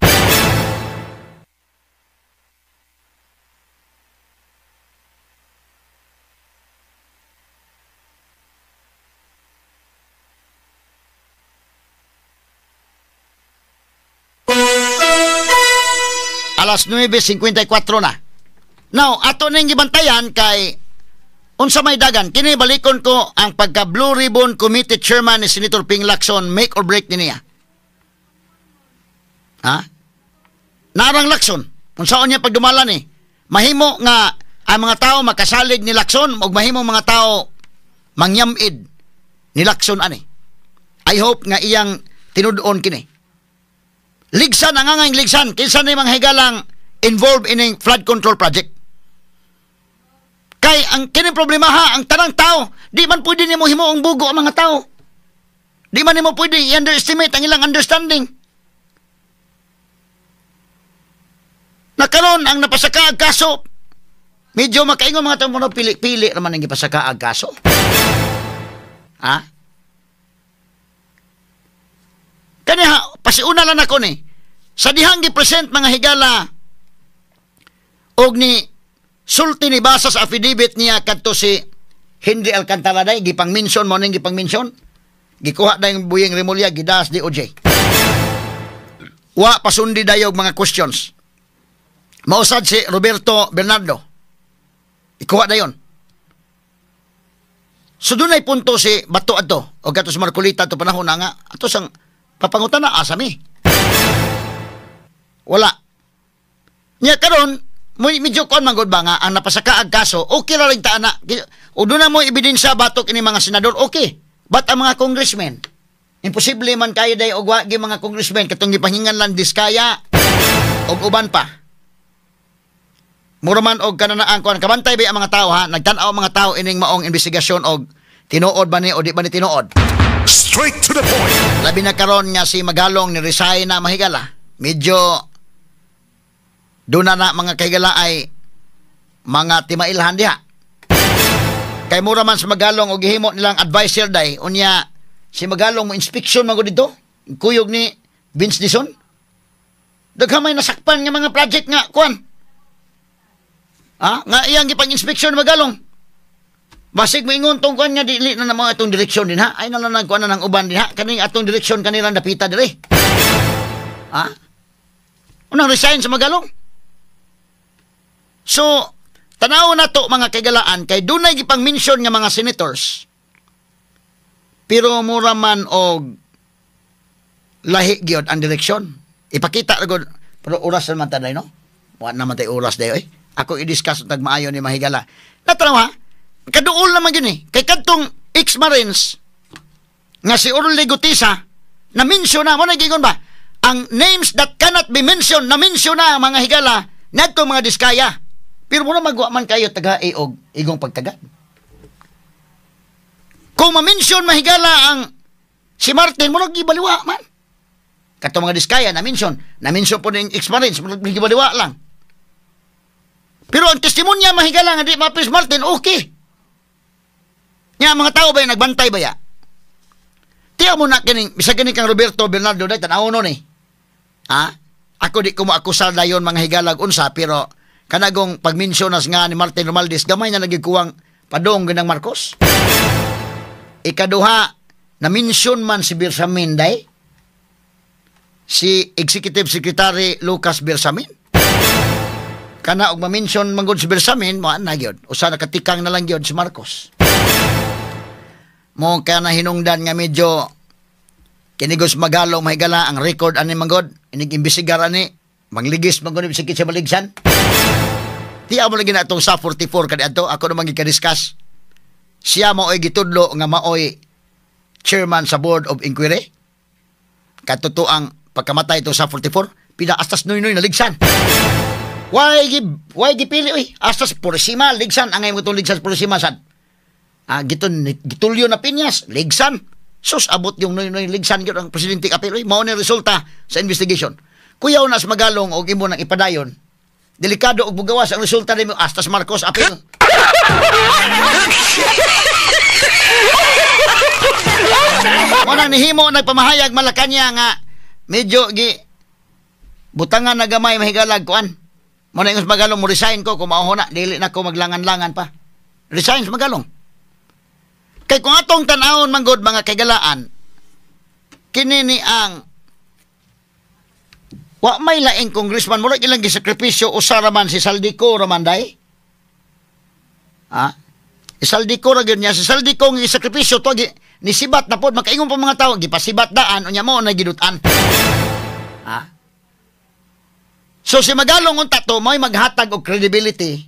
Alas 9:54 na. Now, ato ning gibantayan kay unsa may dagan kini balikon ko ang pagka Blue Ribbon Committee Chairman ni Senator Ping Lacson, make or break niya. Ha? Narang Lacson, unsaon niya pagdumala ni? Mahimo nga ang mga tao makasalig ni Lacson ug mahimo mga tao mangyamid ni Lacson ani. I hope nga iyang tinud-on kini. Ligsan ang angay ligsan kinsa ni mga higalang involved in flood control project. Kay ang kini problema ha, ang tanang tao, di man pwede nimo himo ang bugo ang mga tao. Di man nimo pwede i-underestimate ang ilang understanding. Nakaroon ang napasakaag kaso. Medyo makaingon mga tao, pili-pili naman ang ipasakaag kaso. Ha? Kaniha, pasiuna lang ako ni. Sa dihang gi-present mga higala og ni sulti ni basa sa affidavit niya kadto si Henry Alcantara day gipang-mention mo ning gipang-mention. Gikuha day ang Buyeng Remulla gidas di OJ. Wa pasundi dayog mga questions. Mausad si Roberto Bernardo. Ikuha na yon. So doon ay punto si Bato ato o gato si Marcolita ato panahon na nga ato sang papangutan na asami. Wala. Nya karon medyo kon manggod ba nga ang napasakaag kaso okay ra lang ta na. O doon na mo ebidensya batok ini mga senador okay. But ang mga congressmen imposible man kayo day og wagi mga congressmen katong gipahingan lang diskaya og uban pa. Muraman og kananaan kuan kabantay ba ang mga tao ha nagtan-aw mga tao ining maong investigasyon og tinuod ba ni o di ba ni tinuod. Straight to the point. Labi na karon nga si Magalong ni resign na mahigala. Medyo doon na mga kahigala ay mga timailhan diha. Kay mura man sa Magalong og gihimo nilang advisor day unya si Magalong mo inspection man gud dito. Kuyog ni Vince Dizon. Daghamay nasakpan nga mga project nga kuan. Nga iyang gipang-inspeksyon Magalong. Basig moingon tong kuan nga dili na mga atong direksyon din ha. Ay na lang kuan na ng uban din ha. Kaning atong direksyon kanilang dapita diri. Unang resign sa Magalong. So, tanaw na to mga kagalaan kay dunay gipang-mention nga mga senators. Pero mura man og lahi gyud ang direksyon. Ipakita ra gud pero oras naman taday no. Wa naman tay oras dayo Ako i-discuss tag maayo ni mahigala. Natanaw ha? Kaduol naman yun Kay kadtong ex-Marines nga si Orly Gutisa na mention na mo nagigon ba? Ang names that cannot be mentioned na mention na mga higala ngadto mga diskaya. Pero muna magwa man kayo taga og igong pagtagad. Kung ma-mention mahigala ang si Martin mo gibaliwa man. Kato mga diskaya na mention po ning ex-Marines mo gibaliwa lang. Pero ang testimonya mahigala nga di mapis Martin, okay. Nga mga tao ba yung nagbantay ba ya? Tiya mo na kining, bisa kining kang Roberto Bernardo day, tanaw nun Ako di ko maakusal dayon mga higalag unsa, pero kanagong pagmensyonas nga ni Martin Romualdez, gamay na nagikuwang padong ganang Marcos. Ikaduha, na-mention man si Bersamin day, si Executive Secretary Lucas Bersamin. Kana og ma-mention manggod si Bersamin, mo na gyud. Usa nakatikang na lang gyud si Marcos. Mo kana hinungdan nga medyo kinigos Magalong mahigala ang record ani manggod, inig-imbestigar ani, mangligis manggod bisik sa maligsan. Tiya mo lagi na itong sa 44 kaniadto, ako naman gika-discuss. Siya mao'y gitudlo nga mao'y chairman sa Board of Inquiry. Katutuang pagkamatay itong sa 44, pinaastas noy-noy na ligsan. Why gipili astas Purisima ligsan angay mo itong ligsan Purisima sad. Gitulyo na pinyas ligsan. Sus abot yung noy ligsan gyud ang presidente apil mao ni resulta sa investigation. Kuyaw na sa Magalong og imo nang ipadayon. Delikado og bugawas ang resulta nimo astas Marcos apil. Muna nihimo nagpamahayag Malacañang nga medyo butangan na gamay mahigalag kuan. Muna yung Magalong mo resign ko kung mauho na dili na ko maglangan-langan pa. Resign sa Magalong. Kay kung atong tan-awon manggod mga kagalaan kini ni ang wa may laing congressman mura ilang gisakripisyo usara man si Saldico Ramanday. Saldico ra gyud niya si Saldico ng gisakripisyo to ni sibat na pod makaingon pa mga tao gipasibat daan unya mo na gidutan. So si Magalong unta to may maghatag og credibility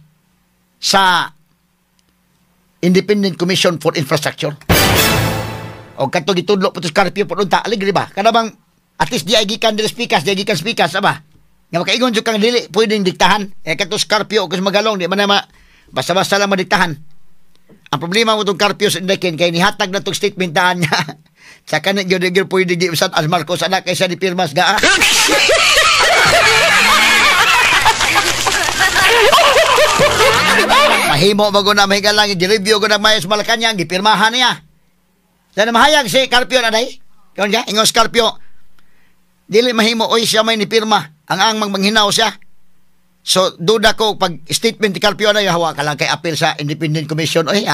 sa Independent Commission for Infrastructure. O kato gitudlo putos Carpio pod unta aligri ba? Kada bang at least di ay gikan dili speakers aba. Nga makaingon jud kang dili pwedeng diktahan. Kato Carpio og Magalong di man na basta-basta lang madiktahan. Ang problema mo tong Carpio sa Indekin kay nihatag na tong statement daan niya. Sa kanan gyud pwede di usad as Marcos anak kaysa di pirmas gaa. Mahimo bago na mahiga lang i-review ko na mayos Malacañang gipirmahan niya. Sa mahayag si Carpio na day. Kung niya ingos Carpio dili mahimo oy siya may nipirma ang manghinaw siya. So duda ko pag statement ni Carpio na hawa ka lang kay appeal sa Independent Commission oy.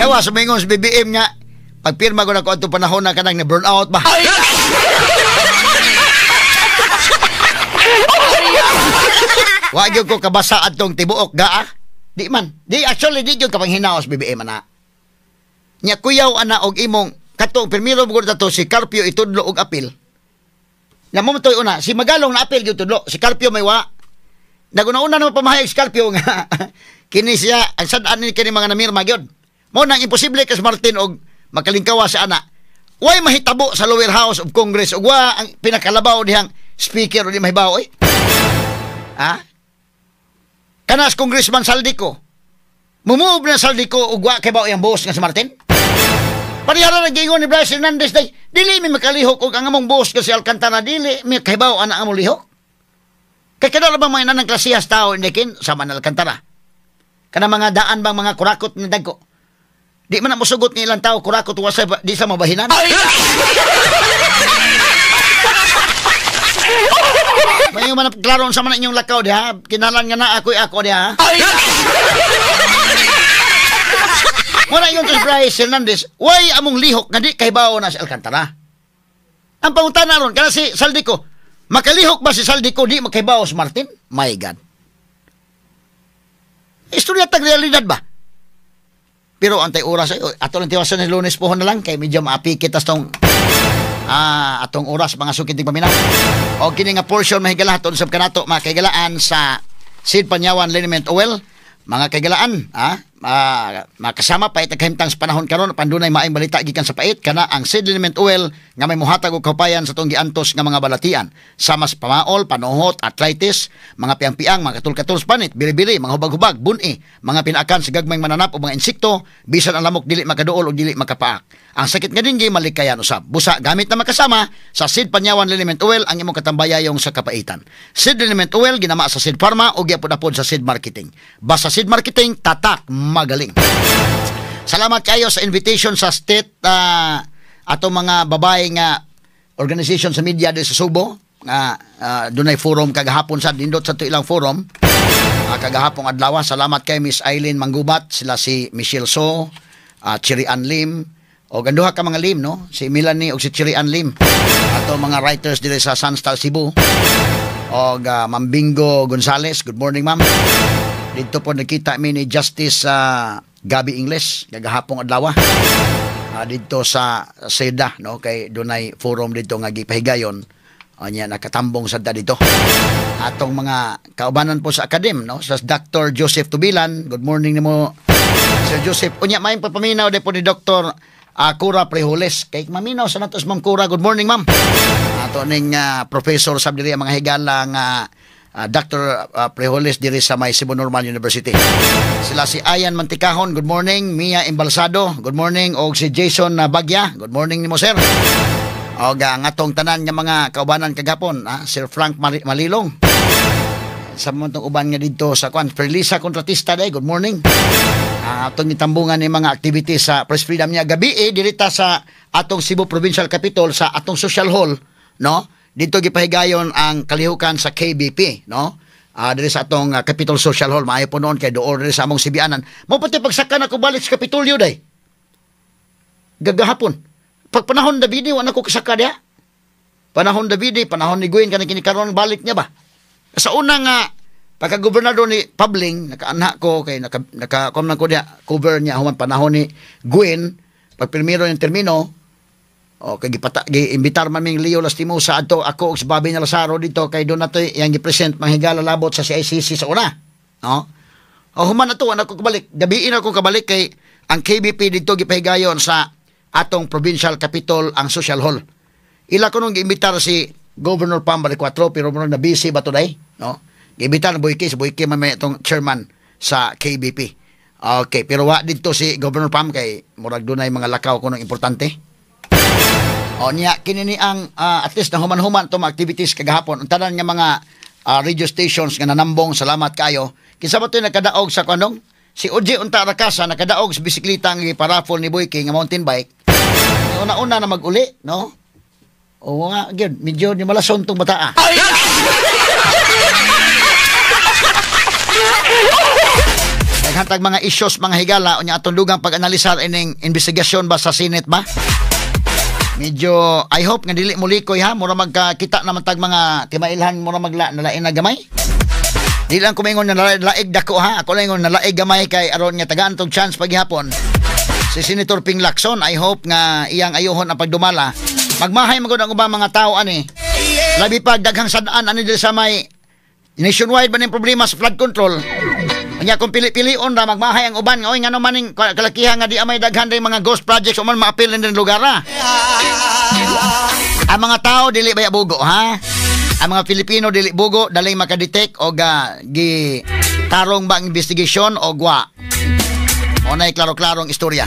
Gawa sa mingon sa BBM nga pagpirma ko na ko atong panahon na kanang na burn out ba. Wa gyud ko kabasa adtong tibuok gaa. Di man. Di actually di gyud ka panghinaos BBM ana. Nya kuyaw ana og imong katong permiro bugod dato si Carpio itudlo og apil. Nya mo toy una si Magalong na apil gyud tudlo, si Carpio may wa. Naguna-una na pamahayag si Carpio nga kini siya ang sad-an ni kini mga namirma gyud. Mo nang imposible kas Martin og makalingkawa sa ana. Way mahitabo sa lower house of Congress ug wa ang pinakalabaw dihang speaker o di mahibaw oy. Ha? Kanas Congressman Saldico. Mumove na Saldico ug wa kay baw yang boss nga si Martin. Parihara na gingon ni Bryce Hernandez day, dili mi makalihok og ang among boss kasi Alcantara dili mi kay baw ana among lihok. Kay kada ba mga nanang klasihas tao indikin sa man Alcantara. Kana mga daan bang mga kurakot ni dagko. Di man na mosugot ng ilang tao kurakot wa sa di sa mabahinan. May man klaro sa man inyong lakaw diha, kinalan nga na ako diha. Wala yung si Bryce Hernandez, way among lihok nga di kahibaw na si Alcantara. Ang pangutana ron, kana si Saldico, makalihok ba si Saldico di makahibaw si Martin? My God. Istorya tag realidad ba? Pero antay oras ay ato lang tiwasan ni Lunes pohon na lang kay medyo maapikit as tong atong oras mga sukiting paminaw. O kini nga portion mahigala aton sab kanato mga kaigalaan sa Sid Panyawan Liniment Oil, mga kaigalaan makasama pa itagahimtang sa panahon karon pandunay maayong balita gikan sa pait kana ang Sid Liniment Oil nga may muhatag og kahupayan sa tong giantos nga mga balatian sama sa pamaol, panuhot, arthritis, mga piang-piang, mga katul-katul sa panit, bili-bili, mga hubag-hubag, buni, mga pinaakan sa gagmayng mananap o mga insekto, bisan ang lamok dili makaduol o dili makapaak. Ang sakit nga dingi malikayan usab. Busa gamit na makasama sa Sid Panyawan Liniment Oil ang imong katambayayong sa kapaitan. Sid Liniment Oil ginama sa Sid Pharma o gyapon-apod sa Sid Marketing. Basta Sid Marketing tatak magaling. Salamat kayo sa invitation sa state ato mga babae nga organization sa media di sa Subo nga dunay forum kagahapon sa dindot sa to ilang forum kagahapon adlaw. Salamat kay Miss Eileen Manggubat, sila si Michelle So, Chiri Ann Lim o ganduha ka mga Lim no, si Melanie o si Chiri Ann Lim ato mga writers diri sa Sunstar Cebu o Ma'am Bingo Gonzales. Good morning ma'am. Dito po nakita mi ni Justice Gabi Ingles kagahapon adlaw dito sa SEDA no, kay dunay forum dito nga gipahigayon nya nakatambong sadta dito atong mga kaubanan po sa akadem no, sa Dr. Joseph Tubilan. Good morning nimo Sir Joseph. Unya may papaminaw de po ni Dr. Cura Preholes kay maminaw sa natos Ma'am Cura. Good morning ma'am. Ato ning professor sa diri mga higala nga Dr. Preholes diri sa may Cebu Normal University. Sila si Ayan Mantikahon, good morning. Mia Embalsado, good morning. O si Jason Bagya, good morning nimo sir. O ang atong tanan nga mga kaubanan kagapon, Sir Frank Malilong. Sa mga uban nga dito sa Perlisa Kontratista day, good morning. Atong itambungan ni mga activities sa Press Freedom niya gabi dirita sa atong Cebu Provincial Capitol sa atong social hall, no? Dito gipahigayon ang kalihukan sa KBP, no? Diri sa atong Capitol Social Hall, maayo po noon kay doon diri sa among Sibianan. Mo pati pagsaka na ko balik sa Kapitolyo day. Gagahapon. Pag panahon Davide, wala ko kasaka diha. Panahon Davide, panahon ni Gwen kanang kinikaron balik niya ba? Sa una nga pagka-gobernador ni Pabling, nakaanak ko kay naka-comment ko diha cover niya human panahon ni Gwen, pag primero yung termino. O kay gi-imbitar man ming Leo Lastimosa adto ako og si Bobby Lazaro dito kay doon nato yang gi-present manghigala labot sa CICC sa una, no? O human ato ana ko kabalik, gabi na ko kabalik kay ang KBP dito gipahigayon sa atong provincial capital ang social hall. Ila ko nung gi-imbitar si Governor Pam Balicuatro pero mo na busy ba today, no? Gi-imbitar si Boyke man may atong chairman sa KBP. Okay, pero wa dito si Governor Pam kay murag dunay mga lakaw kuno importante. O niya kinini ang at least na human-human to mga activities kagahapon. Ang tanan nga mga radio stations nga nanambong, salamat kayo. Kinsa ba to nakadaog sa kanong si Oji unta Rakasa nakadaog sa bisikleta nga giparafol ni Boyke nga mountain bike. Una-una na mag-uli, no? O nga gyud medyo ni malason tong bataa. Naghantag mga issues mga higala unya atong dugang pag-analisar ining investigasyon ba sa Senate ba? Medyo, I hope nga dili mulikoy ha, mura magkakita naman tag mga timailhan, mura magla nalain na gamay. Di lang kumingon na laig dako ha. Ako lang ingon na laig gamay kay aron nga tagaan tong chance paghihapon. Si Senator Ping Lacson, I hope nga iyang ayuhon ang pagdumala. Magmahay magud ang ubang mga tao ani. Labi pag daghang sadaan ani diri sa may nationwide ba ning problema sa flood control. Anya kung pili-pilion ra magmahay ang uban nga oy ngano maning kalakihan nga di amay daghan day mga ghost projects o man maapil din lugar ha. Ang mga tao dili baya bugo ha. Ang mga Pilipino dili bugo dalay makadetect o gi tarong ba ang investigation o gwa. O nay klaro-klarong istorya.